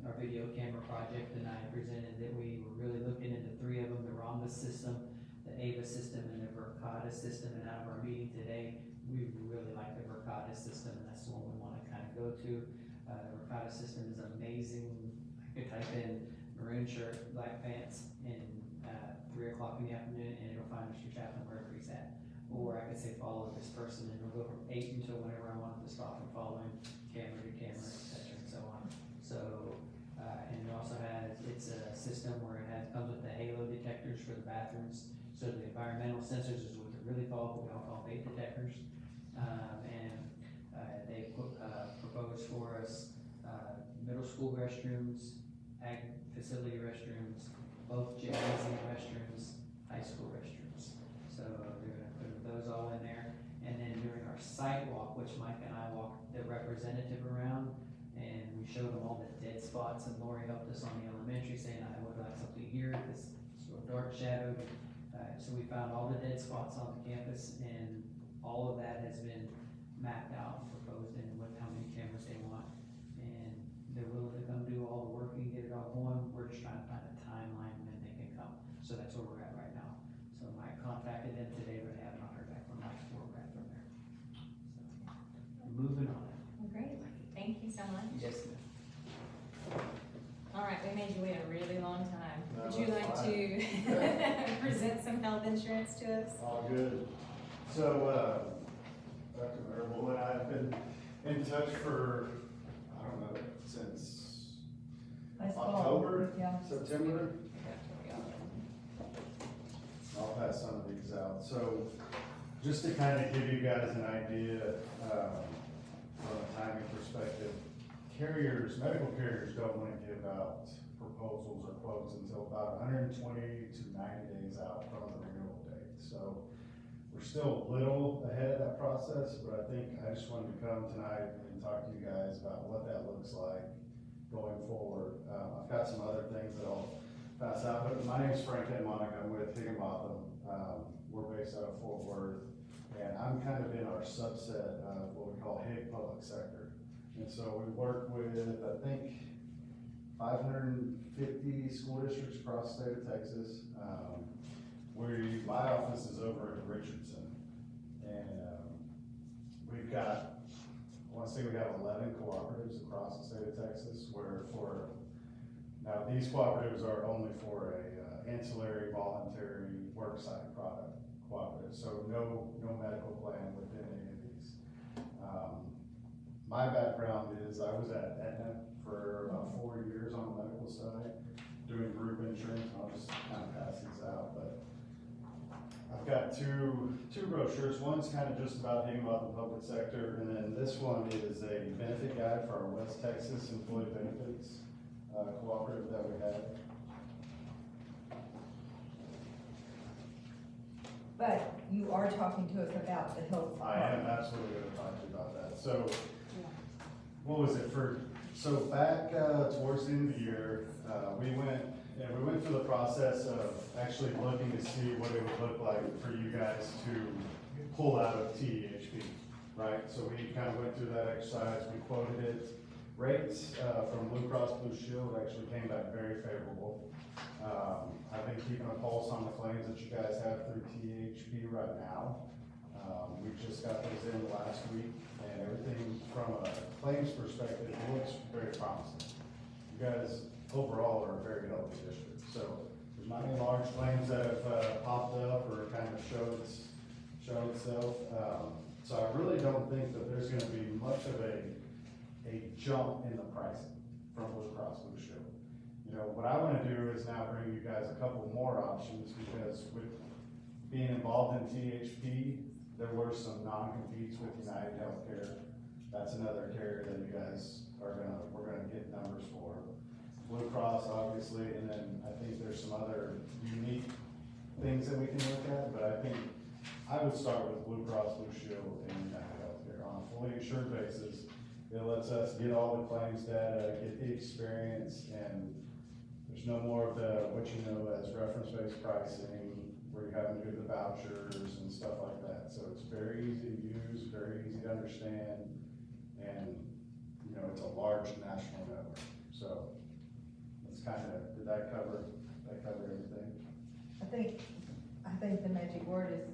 our video camera project, and I presented that we were really looking into 3 of them, the Rhombus system, the Ava system, and the Verkada system. And out of our meeting today, we really like the Verkada system, and that's the one we wanna kinda go to. The Verkada system is amazing. I could type in maroon shirt, black pants, and, 3 o'clock in the afternoon, and it'll find Mr. Chaplin wherever he's at. Or I could say follow this person, and it'll go from 8 until whenever I want it to stop and follow him, camera to camera, et cetera, and so on. So, and it also has, it's a system where comes with the halo detectors for the bathrooms. So the environmental sensors is what they're really called, but we all call vape detectors. They proposed for us, middle school restrooms, ag facility restrooms, both gymnasium restrooms, high school restrooms. So they're gonna put those all in there. And then during our site walk, which Mike and I walked the representative around, and we showed them all the dead spots, and Lori helped us on the elementary, saying, I would like something here, this is so dark shadowed. So we found all the dead spots on the campus, and all of that has been mapped out and proposed, and how many cameras they want. And they're willing to come do all the work and get it all going. We're just trying to find a timeline when they can come. So that's where we're at right now. So Mike contacted them today, but I have not heard back from Mike, so we're right from there. So, moving on. Well, great, thank you so much. Yes, ma'am. All right, we made you wait a really long time. No, Would you that's like to present some health insurance to us? All good. So, Dr. Marable and I have been in touch for, I don't know, since Last fall. October, Yeah. September. I'll pass some of these out. So, just to kind of give you guys an idea, from a timing perspective, medical carriers don't want to give out proposals or quotes until about 120 to 90 days out from the renewal date. So we're still a little ahead of that process, but I just wanted to come tonight and talk to you guys about what that looks like going forward. I've got some other things that I'll pass out, but my name's Frank Edmonic. I'm with Higginbotham. We're based out of Fort Worth, and I'm kind of in our subset of what we call HIG Public Sector. And so we work with, I think, 550 school districts across the state of Texas. My office is over at Richardson, and we've got, I want to say we have 11 cooperatives across the state of Texas, now these cooperatives are only for a ancillary voluntary worksite product cooperative, so no medical plan within any of these. My background is I was at Aetna for about 4 years on the medical side, doing group insurance. I'll just kind of pass these out, but I've got two brochures. One's kind of just about Higginbotham Public Sector, and then this one is a benefit guide for our West Texas Employee Benefits cooperative that we have. But you are talking to us about the health. I am absolutely going to talk to you about that. So, what was it so back towards the end of the year, we went through the process of actually looking to see what it would look like for you guys to pull out of TEHP, right? So we kind of went through that exercise, we quoted it, Rates, from Blue Cross Blue Shield actually came back very favorable. I've been keeping a pulse on the claims that you guys have through THP right now. We just got those in last week, and everything from a claims perspective looks very promising. You guys overall are a very healthy district, so there's not any large claims that have popped up or kind of shown itself. So I really don't think that there's gonna be much of a jump in the pricing from Blue Cross Blue Shield. You know, what I wanna do is now bring you guys a couple more options, because with being involved in THP, there were some non-competes with United Healthcare. That's another carrier that you guys we're gonna get numbers for. Blue Cross, obviously, and then I think there's some other unique things that we can look at, but I think I would start with Blue Cross Blue Shield and United Healthcare on a fully insured basis. It lets us get all the claims data, get the experience, and there's no more of the, what you know as reference-based pricing, where you're having to do the vouchers and stuff like that. So it's very easy to use, very easy to understand, and, you know, it's a large national network. So that's kind of, did that cover everything? I think the magic word is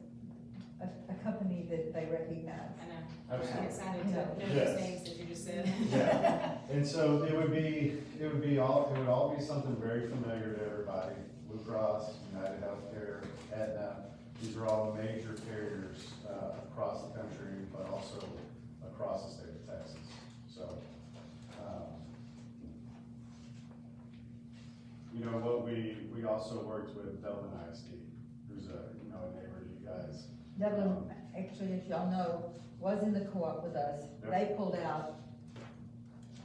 a company that they recognize. I know, I'm Absolutely. excited to know Yes. those names that you just said. Yeah, and so it would all be something very familiar to everybody. Blue Cross, United Healthcare, Aetna, these are all major carriers, across the country, but also across the state of Texas. So, you know, what we also worked with Dublin ISD, who's a neighbor to you guys. Dublin, actually, as y'all know, was in the co-op with us. Yep. They pulled out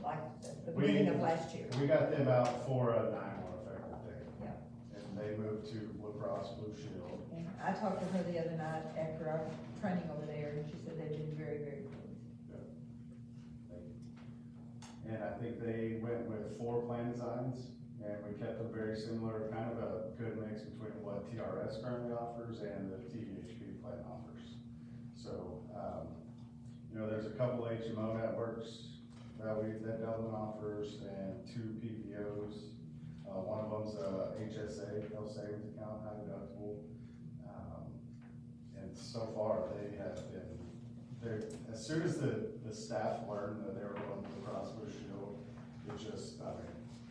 like the beginning of last year. We got them out for a 9/1 effective date. Yeah. And they moved to Blue Cross Blue Shield. And I talked to her the other night after our training over there, and she said they've been very, very pleased. And I think they went with 4 plan designs, and we kept them very similar, kind of a good mix between what TRS currently offers and the TVHP plan offers. So, you know, there's a couple HMO networks that Dublin offers, and 2 PPOs. One of them's a HSA, health savings account, high deductible. And so far, they have been, as soon as the staff learned that they were going to Blue Cross Blue Shield, it just,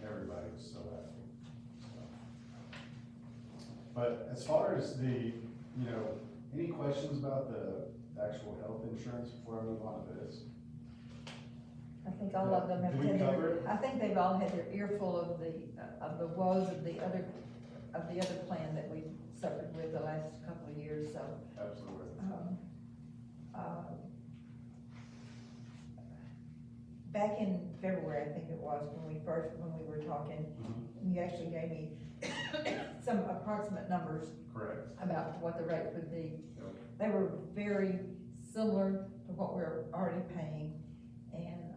everybody was so happy. But as far as any questions about the actual health insurance before I move on to this? I think all of them have Did we had cover it? I think they've all had their earful of the woes of the other plan that we suffered with the last couple of years, so. Absolutely. Back in February, I think it was, when we were talking, you actually gave me some approximate numbers Correct. about what the rate would be. Yep. They were very similar to what we're already paying, and,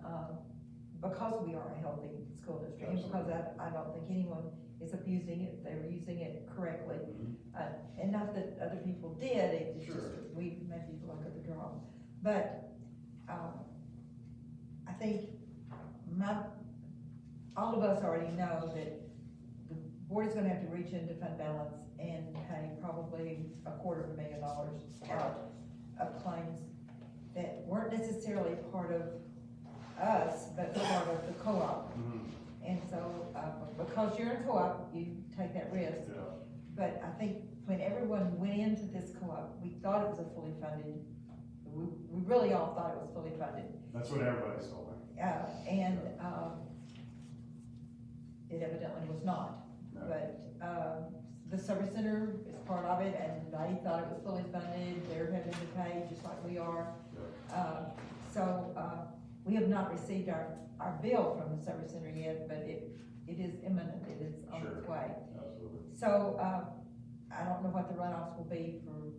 because we are a healthy school district, and because I don't think anyone is abusing it, they were using it correctly. And not that other people did, it's just, Sure. we maybe luck of the draw. But, I think all of us already know that the board is gonna have to reach into fund balance and pay probably $250,000 out of claims that weren't necessarily part of us, but part of the co-op. And so, because you're in a co-op, you take that risk. Yeah. But I think when everyone went into this co-op, we thought it was a fully funded, we really all thought it was fully funded. That's what everybody's told me. It evidently was not. No. But, the service center is part of it, and they thought it was fully funded, they're having to pay just like we are. We have not received our bill from the service center yet, but it is imminent, it is on its way. Absolutely. So, I don't know what the runoffs will be for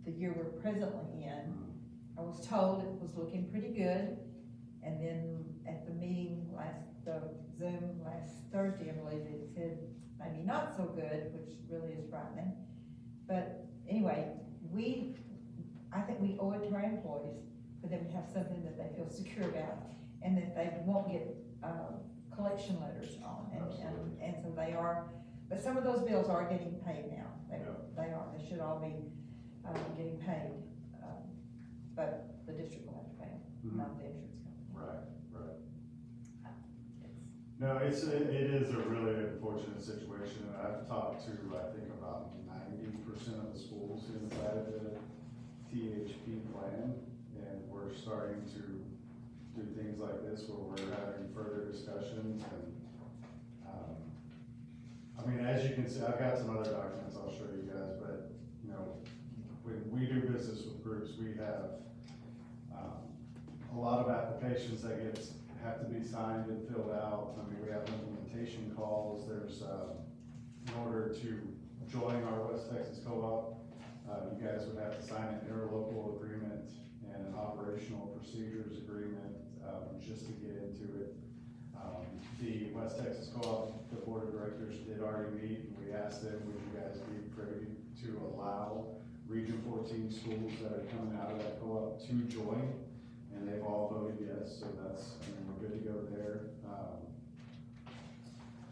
the year we're presently in. I was told it was looking pretty good, and then at the meeting the Zoom last Thursday, I believe, it said maybe not so good, which really is frightening. But anyway, I think we owe it to our employees for them to have something that they feel secure about. and that they won't get, collection letters on, and so they are, but some of those bills are getting paid now. They should all be, getting paid, but the district will have to pay them, not the insurance company. Right. No, it is a really unfortunate situation, and I've talked to, I think, about 90% of the schools inside of the THP plan, and we're starting to do things like this where we're having further discussions, and, I mean, as you can see, I've got some other documents I'll show you guys, but, you know, when we do business with groups, we have, a lot of applications that have to be signed and filled out. I mean, we have implementation calls, there's, in order to join our West Texas Co-op, you guys would have to sign an interlocal agreement and an operational procedures agreement, just to get into it. The West Texas Co-op, the board of directors did already meet, and we asked them, would you guys be privy to allow Region 14 schools that are coming out of that co-op to join? And they've all voted yes, so that's, I mean, we're good to go there.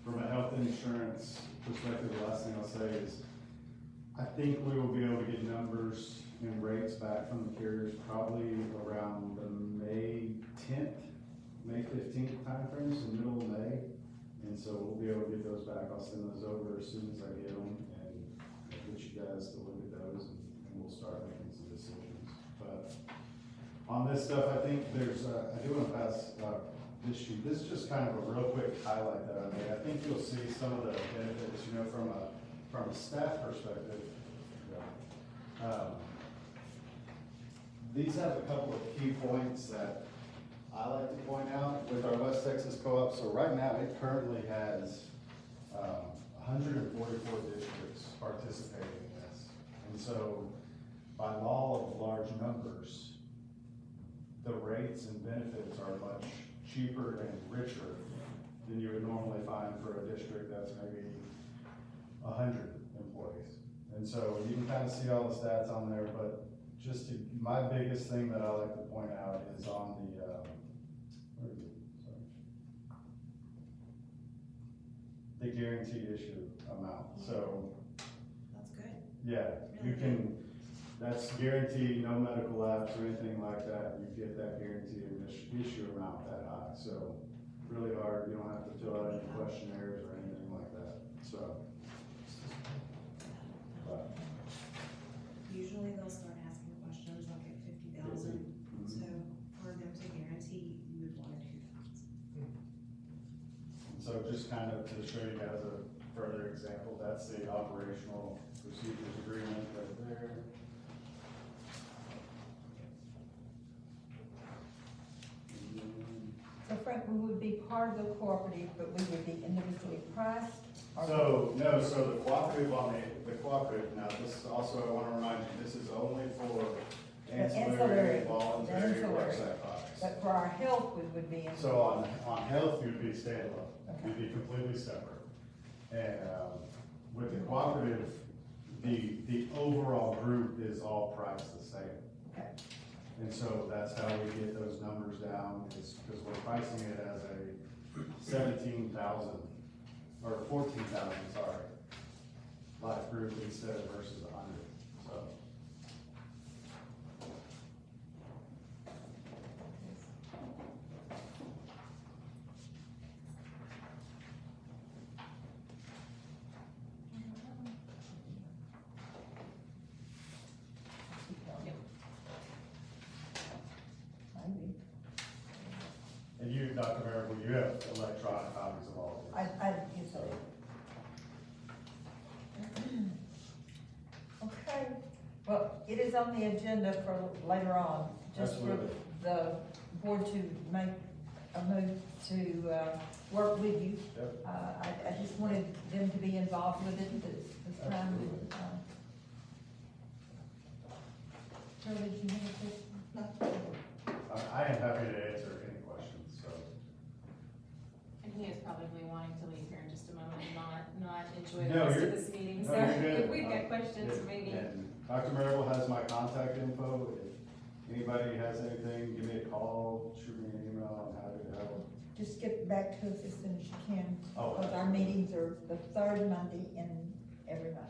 From a health insurance perspective, the last thing I'll say is, I think we will be able to get numbers and rates back from the carriers probably around the May 15th timeframe, so middle of May. And so we'll be able to get those back. I'll send those over as soon as I get them, and I'll get you guys to look at those, and we'll start making some decisions. But on this stuff, I think there's, I do want to pass this sheet. This is just kind of a real quick highlight that I made. I think you'll see some of the benefits, you know, from a staff perspective. These have a couple of key points that I like to point out with our West Texas Co-op. So right now, it currently has 144 districts participating in this. And so by law of large numbers, the rates and benefits are much cheaper and richer than you would normally find for a district that's maybe 100 employees. And so you can kind of see all the stats on there, but just to, my biggest thing that I like to point out is on the, where is it? Sorry. The guaranteed issue amount. So, That's good. yeah, you can, that's guaranteed, no medical lapse or anything like that. You get that guaranteed issue amount that high. So, really hard. You don't have to fill out any questionnaires or anything like that. So, but. Usually they'll start asking questions like at 50,000, so for them to guarantee, you would want to do that. So just kind of to show you guys a further example, that's the operational procedures agreement right there. So Frank, we would be part of the cooperative, but we would be individually priced? or- So, no, so the cooperative the cooperative, now this is also, I want to remind you, this is only for ancillary, ancillary, voluntary ancillary. worksite products. But for our health, we would be in. So on health, you'd be standalone, Okay. you'd be completely separate. And, with the cooperative, the overall group is all priced the same. Okay. And so that's how we get those numbers down, is because we're pricing it as a 17,000, or 14,000, sorry, life group instead of versus 100, so. Maybe. And you, Dr. Miracle, you have electronic copies of all of these. I guess so. Okay, well, it is on the agenda for later on, just for Absolutely. the board to make a move to, work with you. Yep. I just wanted them to be involved with it this time. Absolutely. Shirley, did you have a question? I am happy to answer any questions, so. And he is probably wanting to leave here in just a moment and not enjoy No, the rest you're- of this meeting, no, so you're good. if we've got questions, Yeah, maybe. and Dr. Miracle has my contact info. Anybody has anything, give me a call, shoot me an email, I'm happy to help. Just get back to us as soon as you can, Oh, because our meetings are the third Monday in every month.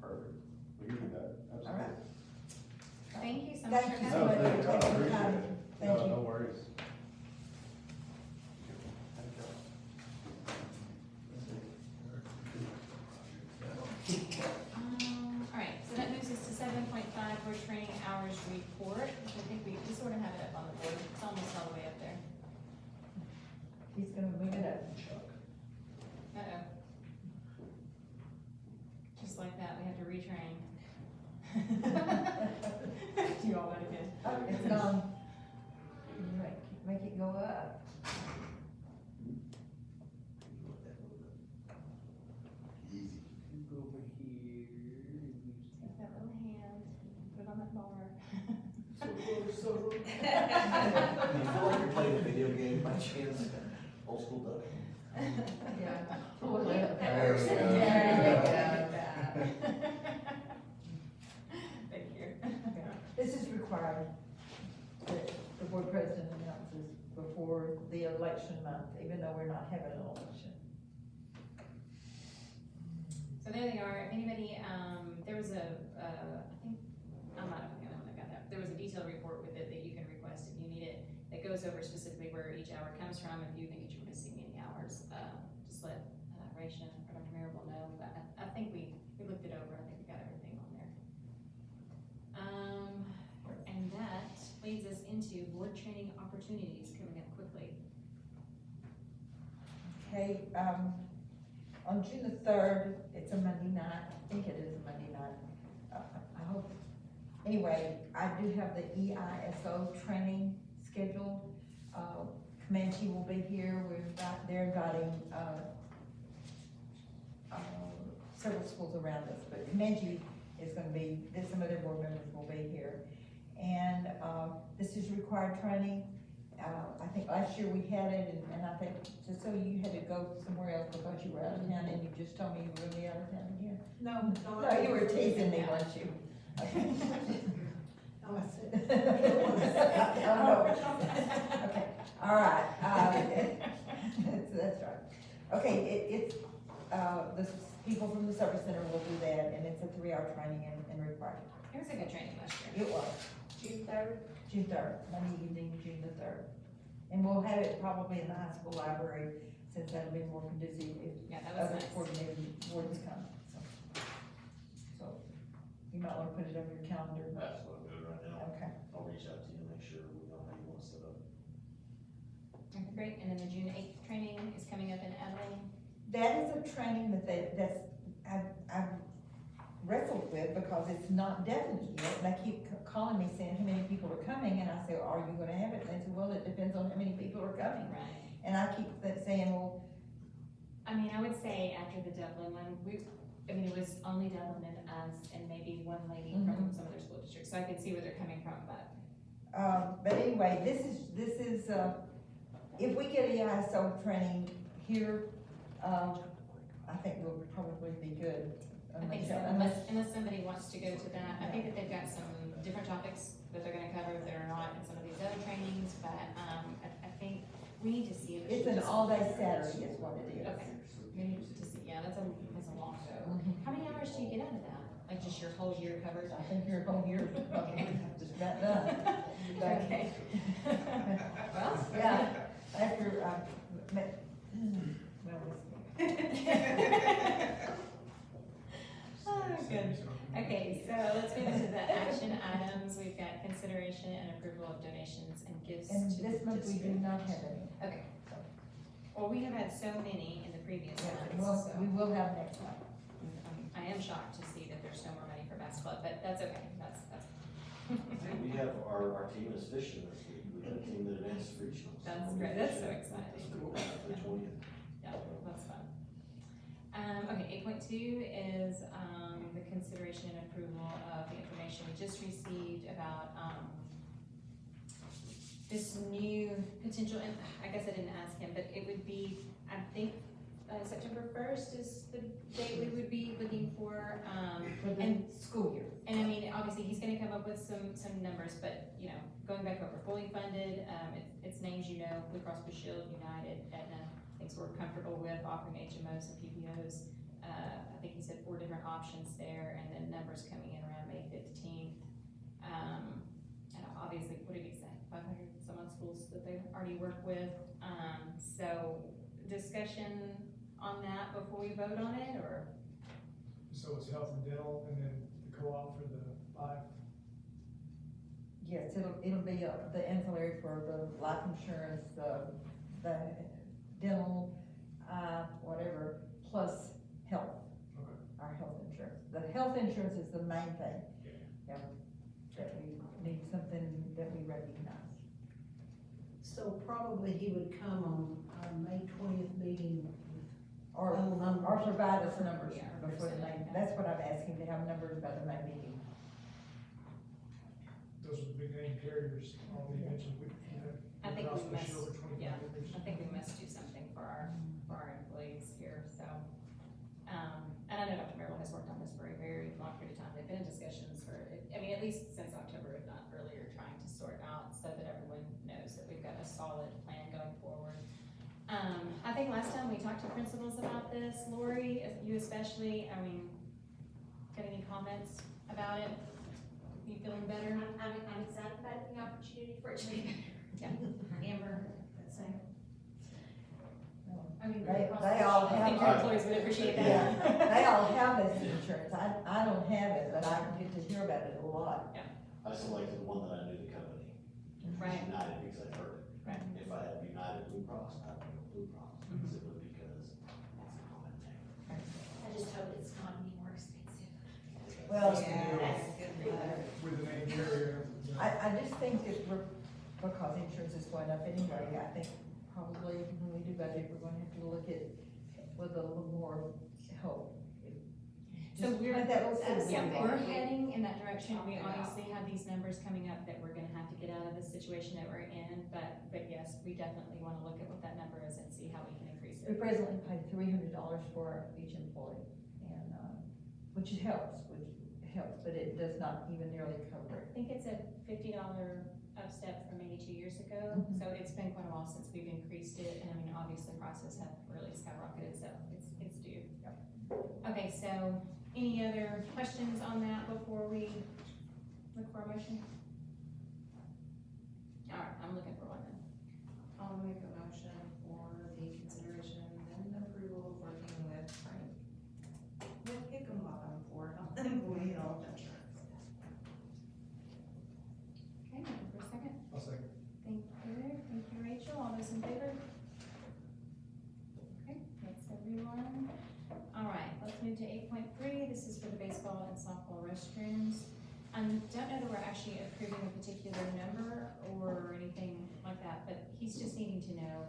perfect. We can do that, All absolutely. right. Thank you so much for Thank you coming. so much No, thank for you, I taking the appreciate time. it. Thank No, you. no worries. Alright, so that moves us to 7.5 for training hours report, which I think we sort of have it up on the board, it's almost all the way up there. He's gonna move it up. Uh-oh. Just like that, we have to retrain. You all that again. Oh, it's gone. Make it go up. Easy. Over here. Take that little hand, put it on that bar. You feel like you're playing a video game by chance? Old school duck. Yeah. Pull it up. There we go. Thank you. This is required, that the board president announces before the election month, even though we're not having an election. So there they are, if anybody, there was I think, I'm not the only one that got that, there was a detailed report with it that you can request if you need it, that goes over specifically where each hour comes from, if you think that you're missing any hours, just let, Raisha or Dr. Marable know, but I think we looked it over, I think we got everything on there. And that leads us into board training opportunities coming up quickly. Okay, on June the 3rd, it's a Monday night, I think it is a Monday night. I hope, anyway, I do have the EISO training scheduled. Comanche will be here, they're inviting, several schools around us, but Comanche is gonna be, some of their board members will be here. And, this is required training. I think last year we had it, and I think, just so you had to go somewhere else because you were out of town, and you just told me you were gonna be out of town again. No, No, you were teasing me, weren't you? Oh, I said. Oh, no. Okay, all right, that's right. Okay, it's, the people from the service center will do that, and it's a 3-hour training and required. It was a good training last year. It was. June 3rd. June 3rd, Monday evening, June the 3rd. And we'll have it probably in the high school library, since that'll be more conducive if Yeah, that was other nice. coordinating boards come, so. You might wanna put it on your calendar. That's what I'm doing right now. Okay. I'll reach out to you and make sure we know how you want to set up. Okay, great, and then the June 8th training is coming up in Abilene. That is a training I've wrestled with because it's not definite yet. And they keep calling me saying how many people are coming, and I say, are you gonna have it? And they say, well, it depends on how many people are coming. Right. And I keep saying, well, I mean, I would say after the Dublin one, it was only Dublin and us, and maybe one lady from some other school districts, so I could see where they're coming from, but. anyway, this is, if we get EISO training here, I think we'll probably be good. I think so, unless somebody wants to go to that, I think that they've got some different topics that they're gonna cover that are not in some of these other trainings, but, I think we need to see if. It's an all-day Saturday is what it is. Okay, we need to see, yeah, that's a long show. How many hours do you get out of that? Like just your whole year covered? I think your whole year, just about done. Okay. Well. Yeah, after, Oh, good. Okay, so let's move into the action items. We've got consideration and approval of donations and gifts and to the this month we do district. not have any. Okay. Well, we have had so many in the previous Well, months, we so will have next month. I am shocked to see that there's no more money for Bass Club, but that's okay, that's. We have, our team is fishing this week, we got a team that advanced regionals. That's great. That's so exciting. The 20th. Yeah, that's fun. Okay, 8.2 is, the consideration and approval of the information we just received about, this new potential, and I guess I didn't ask him, but it would be, I think, September 1st is the date we would be looking for, For the and, school year. and I mean, obviously obviously, he's gonna come up with some numbers, but, you know, going back over, fully funded, it's names you know, Blue Cross Blue Shield, United, Aetna, things we're comfortable with, offering HMOs and PPOs. I think he said 4 different options there, and then numbers coming in around May 15th. And obviously, what did he say, 500 some odd schools that they already work with, so discussion on that before we vote on it, or? So it's health and dental, and then the co-op for the 5. Yes, it'll be the ancillary for the life insurance, the dental, whatever, plus health. Okay. Our health insurance. The health insurance is the main thing. Yeah. That we need something that we recognize. So probably he would come on our May 20th meeting with Or, full numbers. or provide us numbers Yeah, before the May, that's what I'm asking, to have numbers by the May meeting. Those are the big name carriers, all they mentioned, I think Blue Cross we Blue must- Shield for 25 yeah. years. I think we must do something for our employees here, so. And I know Dr. Merrill has worked on this for a very long period of time, they've been in discussions for, I mean, at least since October, if not earlier, trying to sort out so that everyone knows that we've got a solid plan going forward. I think last time we talked to principals about this, Lori, you especially, I mean, got any comments about it? You feeling better? I'm excited about the opportunity for it to be better. Yeah. Amber, that's same. I mean, They I all think have. your employees would appreciate that. Yeah, they all have this insurance, I don't have it, but I get to hear about it a lot. I selected the one that I knew the company. Right. United, because I've heard it. Right. If I had United Blue Cross, I would go Blue Cross, simply because it's a common name. I just hope it's not any more expensive. Well, With the name carrier. I just think that because insurance is going up anyway, I think probably when we do budget, we're gonna have to look at with a little more help. So Just we're, plant that little seed yeah, in we're there. heading in that direction, we obviously have these numbers coming up that we're gonna have to get out of the situation that we're in, but yes, we definitely wanna look at what that number is and see how we can increase We it. presently pay $300 for each employee, and, which helps, but it does not even nearly cover it. I think it's a $50 up step from maybe 2 years ago, Mhm. so it's been quite a while since we've increased it, and I mean, obviously prices have really skyrocketed, so it's due. Okay, so any other questions on that before we look for a motion? All right, I'm looking for one then. I'll make a motion for the consideration and approval of working with Hickenbottom for health and employee health insurance. Okay, looking for a second. I'll second. Thank you, Rachel, all those in favor? Okay, that's everyone. All right, let's move to 8.3, this is for the baseball and softball restrooms. I don't know that we're actually approving a particular number or anything like that, but he's just needing to know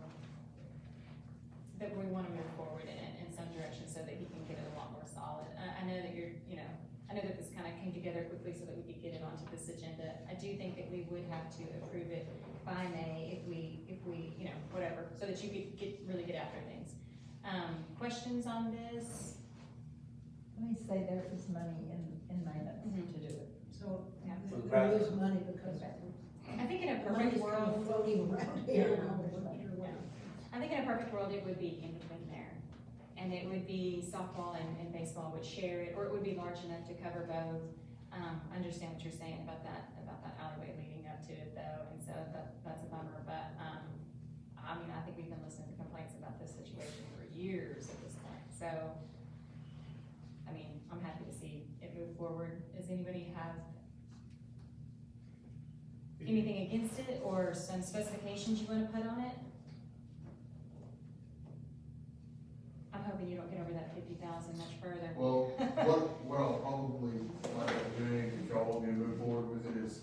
that we wanna move forward in some direction so that he can get it a lot more solid. I know that I know that this kinda came together quickly so that we could get it onto this agenda. I do think that we would have to approve it by May if we, whatever, so that you could really get after things. Questions on this? Let me say there is money in maintenance Mhm. to do it. So Yeah. there is money because I think in a perfect money's kind of world, floating around here. Yeah. and I'm just not sure what Yeah. it- I think in a perfect world, it would be in between there. And it would be softball and baseball would share it, or it would be large enough to cover both. I understand what you're saying about that alleyway leading up to it though, and so that's a bummer, but, I mean, I think we've been listening to complaints about this situation for years at this point, so, I mean, I'm happy to see it move forward. Does anybody have anything against it, or some specifications you wanna put on it? I'm hoping you don't get over that 50,000 much further. Well, what I'll probably wind up doing, if y'all want me to move forward with it, is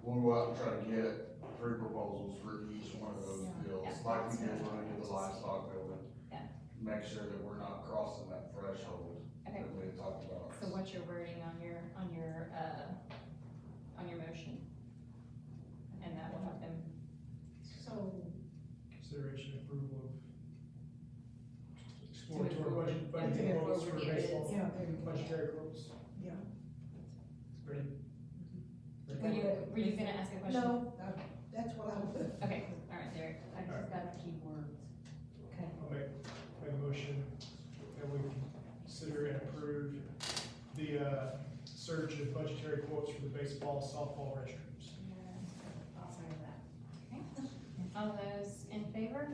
we'll go out and try to get 3 proposals for each one of those deals, Yeah. like we did when we did the livestock building. Yeah. Make sure that we're not crossing that threshold Okay. that we had talked about. So what's your wording on your motion? And that will help them. So, Consideration approval of move exploratory forward. budget, Yeah, budget to move quotes forward, for yeah, baseball, yeah, there you go. budgetary quotes. Yeah. Ready? were you gonna ask a question? No, that's what I would. Okay, all right, Derek. I just got the keywords. Okay. I'll make a motion that we consider and approve the, search of budgetary quotes for the baseball, softball restrooms. I'll second that. Okay. All those in favor?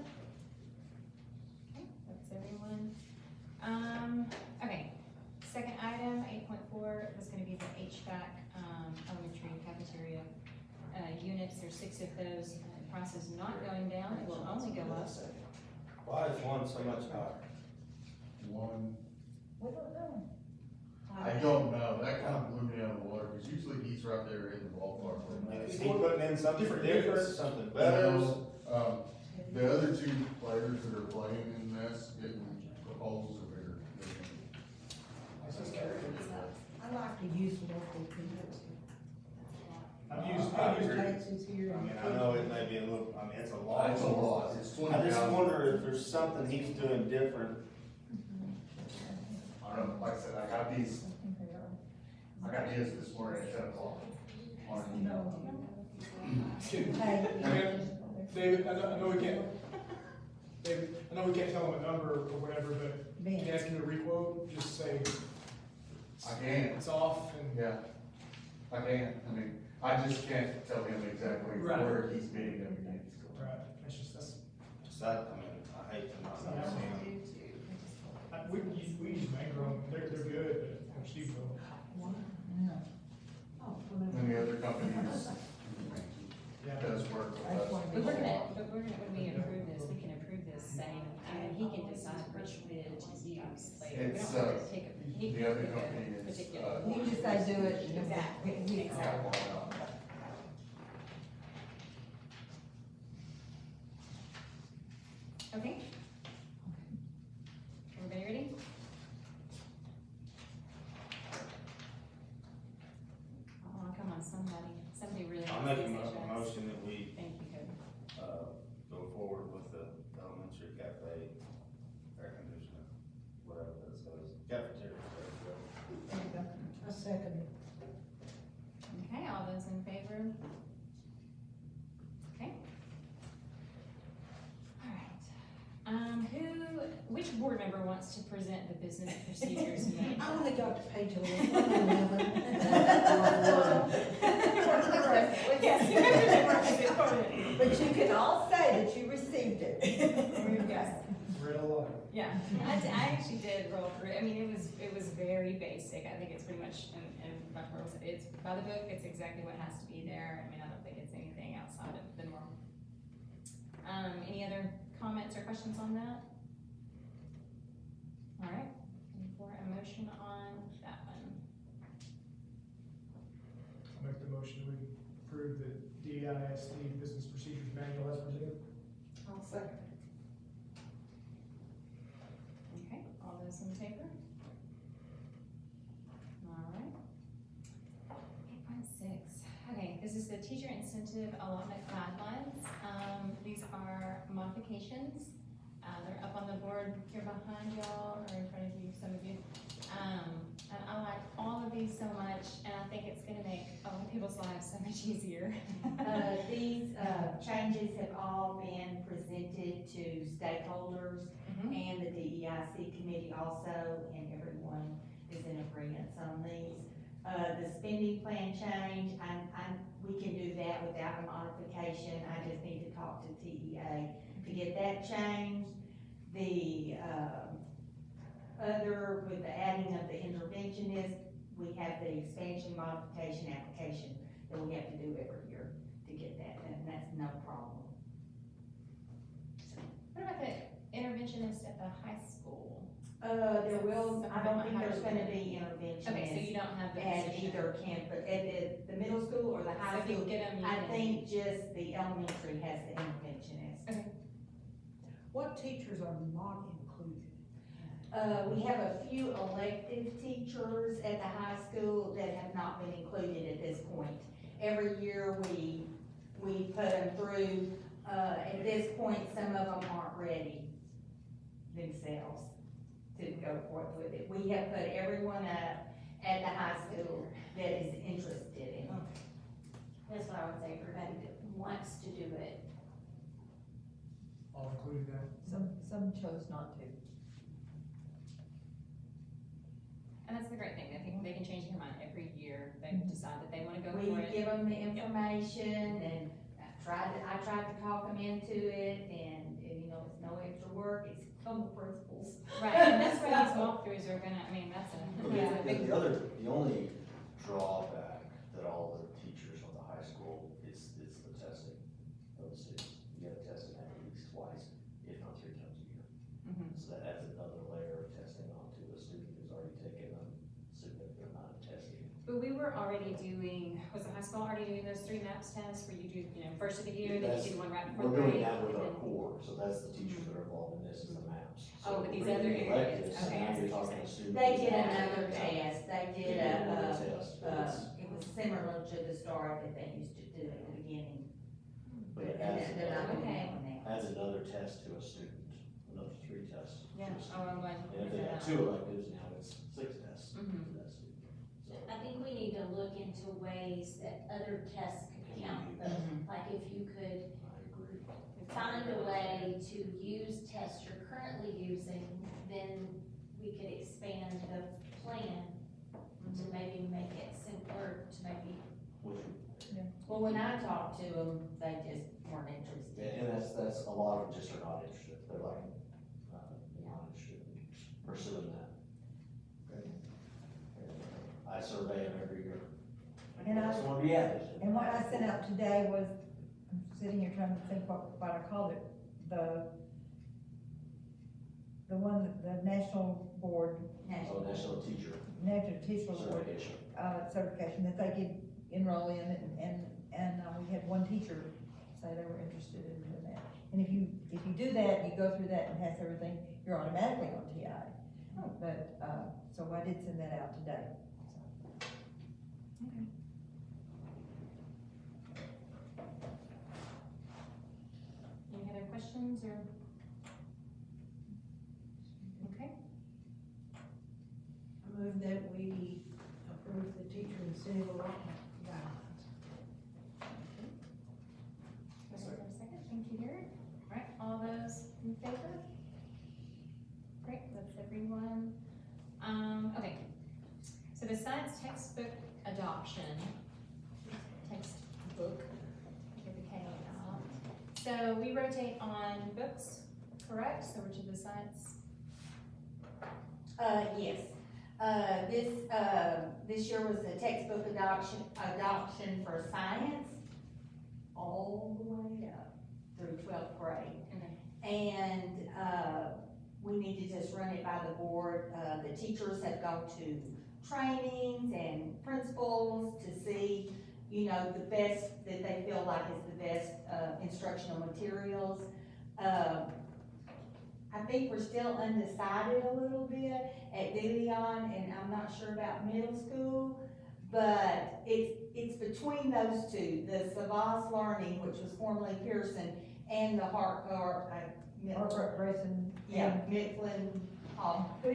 Okay, that's everyone. Okay, second item, 8.4, was gonna be the HVAC, elementary cafeteria, units. There's 6 of those. Price is not going down, it will only go up. Why is one so much higher? One, We don't know. I don't know, that kind of blew me out of the water, because usually he's right there in the ballpark. Is he putting in something different, something better? The other 2 players that are playing in this, getting proposals are bigger. I like to use local people. I've used, Texas here. I mean, I know it may be a little, I mean, it's a lot. It's a lot, it's I 20,000. just wonder if there's something he's doing different. I don't know, like I said, I got his this morning at 10 o'clock. David, I know we can't, David, I know we can't tell him a number or whatever, but can you ask him to requote, just say I can, it's off and. yeah, I can, I mean, I just can't tell him exactly Right. where he's bidding every game he's going. Right, that's, Just that, I mean, I hate to not see him. we use Mangrove, they're good, but Steveville. And the other companies, Yeah. does work with That's us. one of But the- when we approve this, we can approve this saying, and he can decide which bid to use later. We It's, don't have to take a, he the can other pick company a is, particular. You just say do it. and Exactly. we- Exactly. Okay. Everybody ready? Oh, come on, somebody really. I'll wants make a these HVACs. motion that we, Thank you, Cody. go forward with the elementary cafe air conditioner, whatever that says, cafeteria. There you go. A second. Okay, all those in favor? Okay. All right. Which board member wants to present the business procedures manual? I only got to page 11. But you can all say that you received it. Yes. Read a lot. Yeah, I actually did roll through, I mean, it was very basic, I think it's pretty much, and Dr. Merle said, it's by the book, it's exactly what has to be there, I mean, I don't think it's anything outside of the norm. Any other comments or questions on that? All right, for a motion on that one. I'll make the motion, we approve the DISD Business Procedures Manual as presented. I'll second. Okay, all those in favor? All right. 8.6, okay, this is the teacher incentive allotment guidelines. These are modifications. They're up on the board here behind y'all, or in front of you, some of you. And I like all of these so much, and I think it's gonna make a lot of people's lives so much easier. These changes have all been presented to stakeholders and the DEIC committee also, and everyone is in agreement on these. The spending plan change, we can do that without a modification. I just need to talk to TEA to get that changed. The other, with the adding of the interventionist, we have the expansion modification application that we have to do every year to get that done. That's no problem. What about the interventionist at the high school? There will, I don't think there's gonna be intervention. Okay, so you don't have the At position. either campus, at the middle school or the high So if you school. get them, you I can- think just the elementary has the interventionist. What teachers are not included? We have a few elective teachers at the high school that have not been included at this point. Every year we put them through, at this point, some of them aren't ready themselves to go forth with it. We have put everyone up at the high school that is interested in it. That's what I'll include that. Some chose not to. And that's the great thing, I think they can change their mind every year, they decide that they wanna go We for it. give them the information and I tried to talk them into it and, you know, it's no extra work, it's from the principals. Right, and that's where these walkthroughs are gonna, I mean, that's a big. The only drawback that all the teachers from the high school, it's the testing of the students. You gotta test them at least twice, if not 3 times a year. Mhm. So that adds another layer of testing onto a student who's already taken a significant amount of testing. But we were already doing, was the high school already doing those 3 MAPS tests where you do, you know, first of the year, then you do one right before We're doing break? that with our and then- core, so that's the teachers that are involved in this, is the MAPS. Oh, but these we're other doing areas, electives, so okay, I now see you're what talking you're to students. They did who's- another test, they They did another test, but it's- it was similar to the STAR that they used to do at the beginning. but it And adds they're not another- doing that one now. adds another test to a student, another 3 tests. to a Yeah, student. oh, I'm going. And if they have 2 electives, now it's 6 tests to Mhm. that student. So, I think we need to look into ways that other tests could count, like if you could I agree. find a way to use tests you're currently using, then we could expand the plan to maybe make it simpler, to maybe. Which, Well, when I talked to them, they just weren't interested. and that's, a lot of them just are not interested, they're like, not interested in pursuing that. I survey them every year. And That's one we added. And what I sent out today was, I'm sitting here trying to think what I called it, the one, that the National Board, So National Teacher National Teacher Board, Certification. certification that they could enroll in, and we had one teacher say they were interested in doing that. And if you do that, you go through that and pass everything, you're automatically on TI. But, so I did send that out today. Any other questions or? Okay, I move that we approve the teacher incentive allotment guidelines. was there a second? Thank you, Derek. All right, all those in favor? Great, that's everyone. Okay, so the science textbook adoption, textbook, get the K out. So we rotate on books, correct? So we're to the science. Yes, this year was the textbook adoption for science, all the way up through 12th grade. And, we need to just run it by the board, the teachers have gone to trainings and principals to see, you know, the best, that they feel like is the best, instructional materials. I think we're still undecided a little bit at Villion, and I'm not sure about middle school, but it's between those two, the Savas Learning, which was formerly Pearson, and the Harper, Grayson. yeah, Mifflin Hall. Yeah.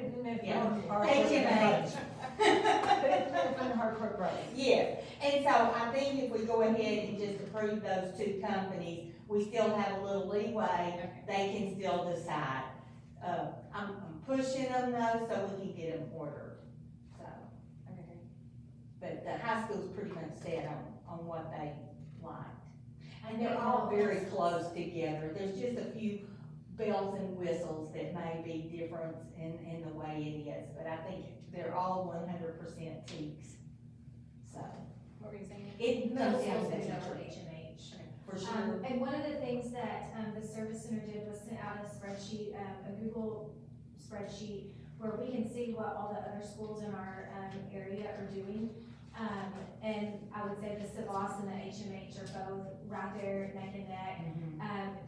HMH. HMH. Harper, Grayson. Yes, and so I think if we go ahead and just approve those 2 companies, we still have a little leeway, they can still decide. I'm pushing them though, so we can get them ordered, so. Okay. But the high school's pretty much set on what they liked. And They're all very close together, there's just a few bells and whistles that may be different in the way it is, but I think they're all 100% teaks, so. What were you saying? It Middle comes down school's to gonna the go with teacher, HMH. for sure. And one of the things that, the Service Center did was sent out a spreadsheet, a Google spreadsheet, where we can see what all the other schools in our, area are doing. And I would say the Savas and the HMH are both right there neck and neck.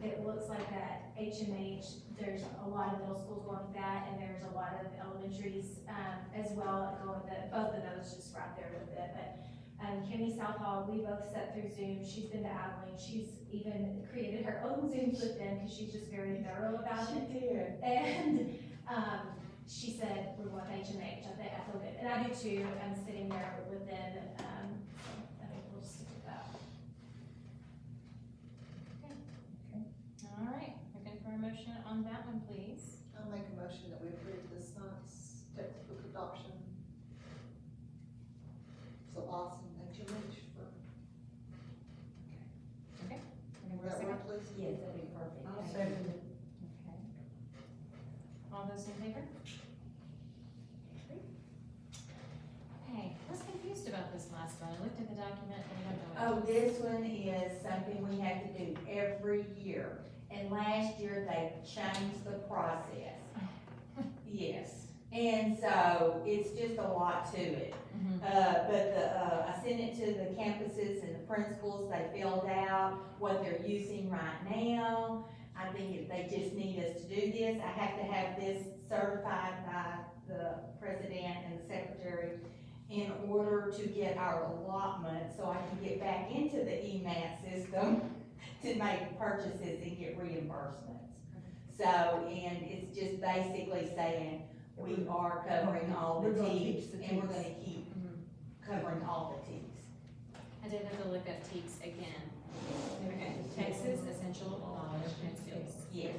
It looks like that HMH, there's a lot of middle schools going with that, and there's a lot of elementaries, as well, that go with it, both of those just right there with it, but Kimmy Southall, we both sat through Zoom, she's been to Abilene, she's even created her own Zooms with them, because she's just very thorough about it. She did. And, she said, we want HMH, I feel good, and I do too, I'm sitting there with them, I think we'll stick with that. All right, looking for a So awesome, thank you much for. Okay. Looking for a That second? work, please? Yes, that'd be perfect. I'll Thank second you. it. Okay. All those in favor? Great. Okay, I was confused about this last one. I looked at the document, but I don't know. Oh, what it is. this one is something we have to do every year, and last year they changed the process. Yes, and so it's just a lot to it. Mhm. I sent it to the campuses and the principals, they filled out what they're using right now. I think if they just need us to do this, I have to have this certified by the president and the secretary in order to get our allotment, so I can get back into the EMAT system to make purchases and get reimbursements. So, and it's just basically saying, we are covering all the We're gonna teams, teach the and we're teams. gonna keep Mhm. covering all the teams. I did have to look up TEKS again. Okay, Texas Essential Knowledge and Skills. Yes.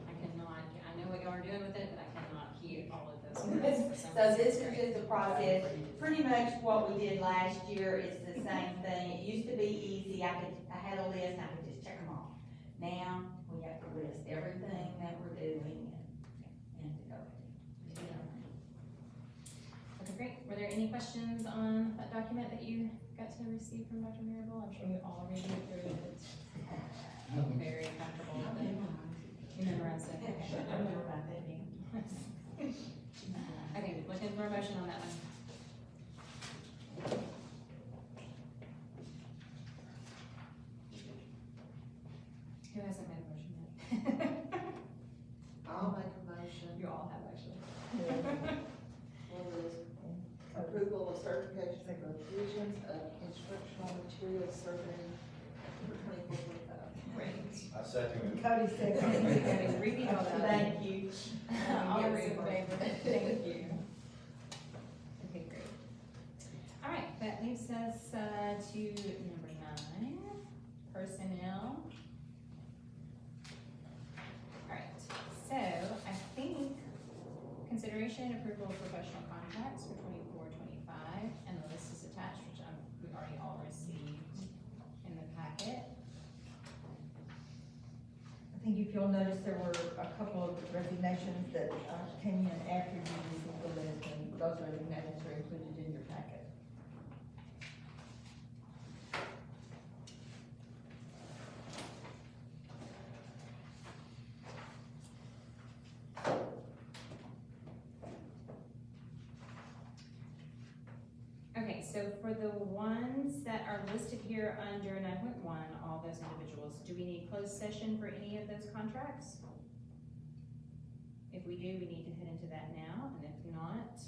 I cannot, I know what y'all are doing with it, but I cannot hear all of those words. for some So reason. this It's is great. just a process, pretty much what we did last year, it's the same thing, it used to be easy, I had a list, I could just check them off. Now, we have to list everything that we're doing and to go. Okay, great. Were there any questions on that document that you got to receive from Dr. Marable? I'm sure you all reviewed through it. I'm very comfortable with it. You memorized it. Okay. I don't know about that now. Okay, looking for a motion on that one. Who hasn't made a motion yet? I'll make a motion You all have actually. for the approval of certification of provisions of instructional materials survey for 24-25. Great. I second Cody second. You gotta repeat all that. Thank you. All Get those in reimbursed. favor? Thank you. Okay, great. All right, that leaves us, to number 9, personnel. All right, so I think consideration and approval of professional contracts for 24-25, and the list is attached, which we've already all received in the packet. I think if you'll notice, there were a couple of resignations that came in after you received the list, and those resignations are included in your packet. Okay, so for the ones that are listed here under 9.1, all those individuals, do we need closed session for any of those contracts? If we do, we need to head into that now, and if not,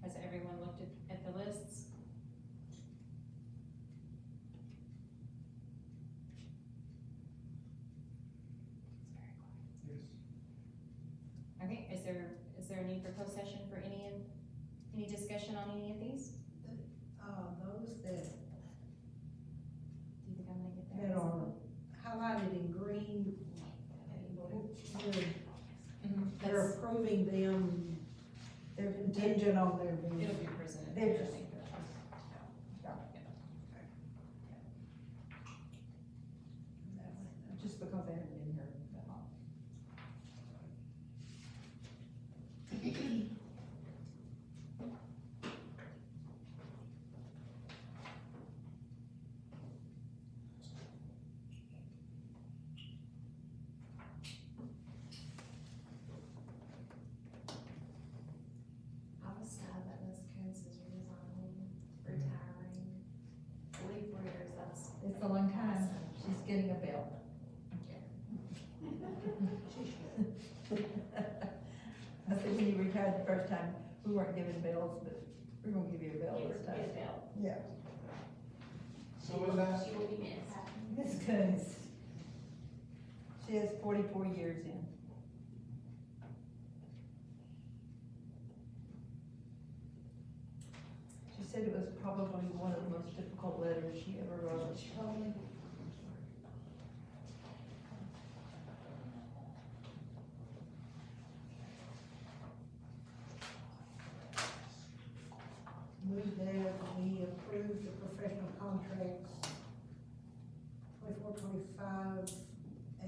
has everyone looked at the lists? It's very quiet. Yes. Okay, is there a need for closed session for any discussion on any of these? Those Do you think I'm gonna get that? that are highlighted in green, they're That's- approving them, they're contingent on their being. It'll be presented. They're I just- think. Just because they haven't been here that long. I was sad that Ms. Coates is resigning, retiring. 44 years, that's. It's a long time. She's getting a belt. I said, when you retired the first time, we weren't given bells, but we're gonna give you a bell this time. Yeah. So was that? She will be missed. Ms. Coons. She has 44 years in. She said it was probably one of the most difficult letters she ever wrote. We that we approve the professional contracts 24-25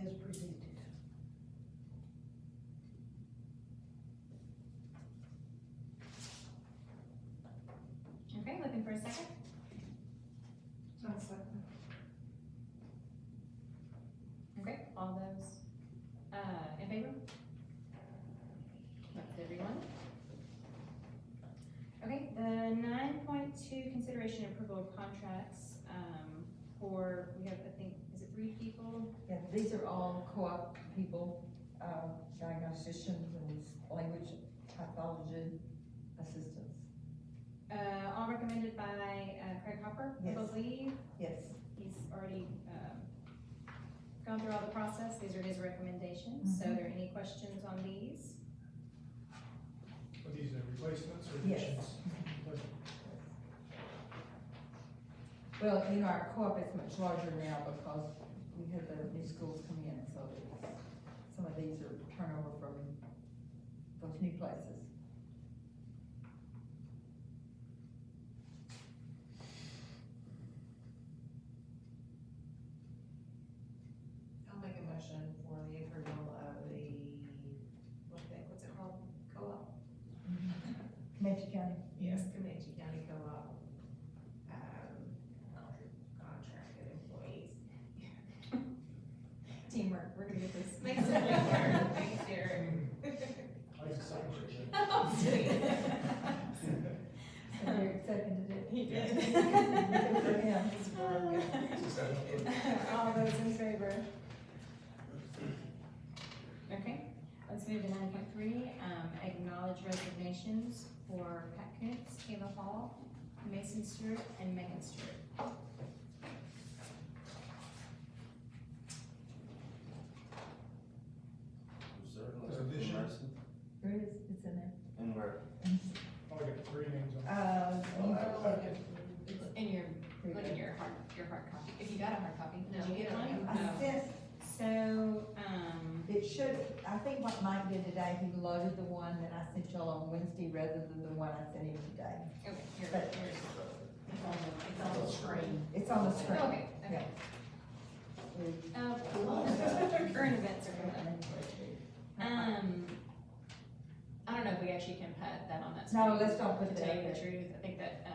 as presented. Okay, looking for a second? Okay, all those, in favor? That's everyone. Okay, the 9.2 consideration approval of contracts, for, we have, I think, is it 3 people? Yeah, these are all co-op people, diagnosticians and language pathology assistants. All recommended by, Craig Hopper, I Yes. believe. Yes. He's already, gone through all the process, these are his recommendations, so are there any questions on these? Are these replacements or Yes. additions? Well, you know, our co-op is much larger now because we had the new schools come in, so some of these are turnover from those new places. I'll make a motion for the approval of the, what's it called, co-op? Comanche County. Yes, Comanche County Co-op, contracted employees. Teamwork, we're gonna get this. Makes it work, thanks, Derek. I just second it. I'm kidding. So Derek seconded it. He did. Good for him. All those in favor? Okay, let's move to 9.3, acknowledge resignations for Pat Koontz, Kayla Hall, Mason Stewart, and Megan Stewart. There is, it's in there. And where? Oh, I got 3 names on. It's in your, look in your hard copy, if you got a hard copy, did you get one? I sent, So, it should, I think what Mike did today, he loaded the one that I sent y'all on Wednesday rather than the one I sent him today. okay, here, But- here's, It's on the screen. It's on the screen. okay, okay. Current events are coming up. I don't know if we actually can put that on that screen. No, let's don't put To that tell you up the there. truth, I think that,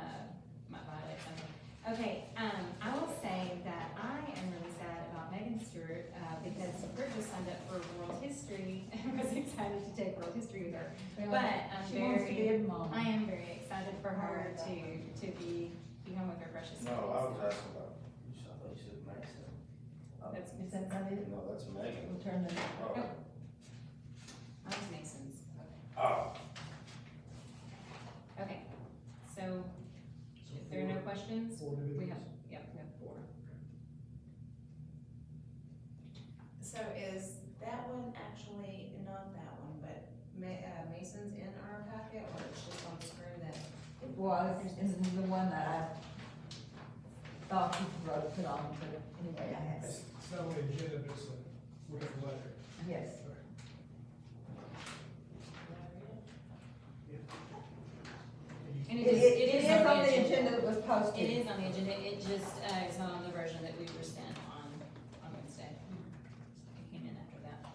might violate something. Okay, I will say that I am really sad about Megan Stewart, because Britt just signed up for world history and was excited to take world history with her. But I'm She wants to be very, a mom. I am very excited for her to be home with her precious babies. No, I was asking about, I thought you said Mason. That's, Is that not it? No, that's Megan. We'll turn the, Oh. mine's Mason's. Oh. Okay, so if there are no questions, 4 we individuals. have, yeah, we have 4. So is that one actually, not that one, but Mason's in our packet, or it's just on the screen that? it was, and the one that I thought he wrote, put on, but anyway, I have it. It's not only agenda, but it's a, look at the letter. Yes. And It is on the agenda that was It posted. is on the agenda, it just, is not on the version that we were sent on Wednesday. It came in after that.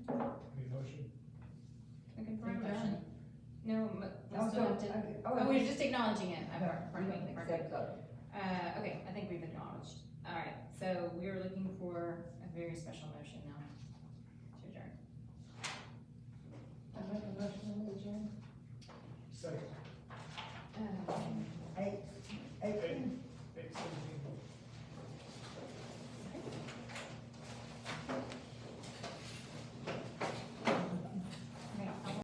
Any motion? Looking for a You're done. motion? No, we Oh, still have to, oh, we're just acknowledging it, pardon me, pardon me. Accept those. Okay, I think we've acknowledged. All right, so we are looking for a very special motion.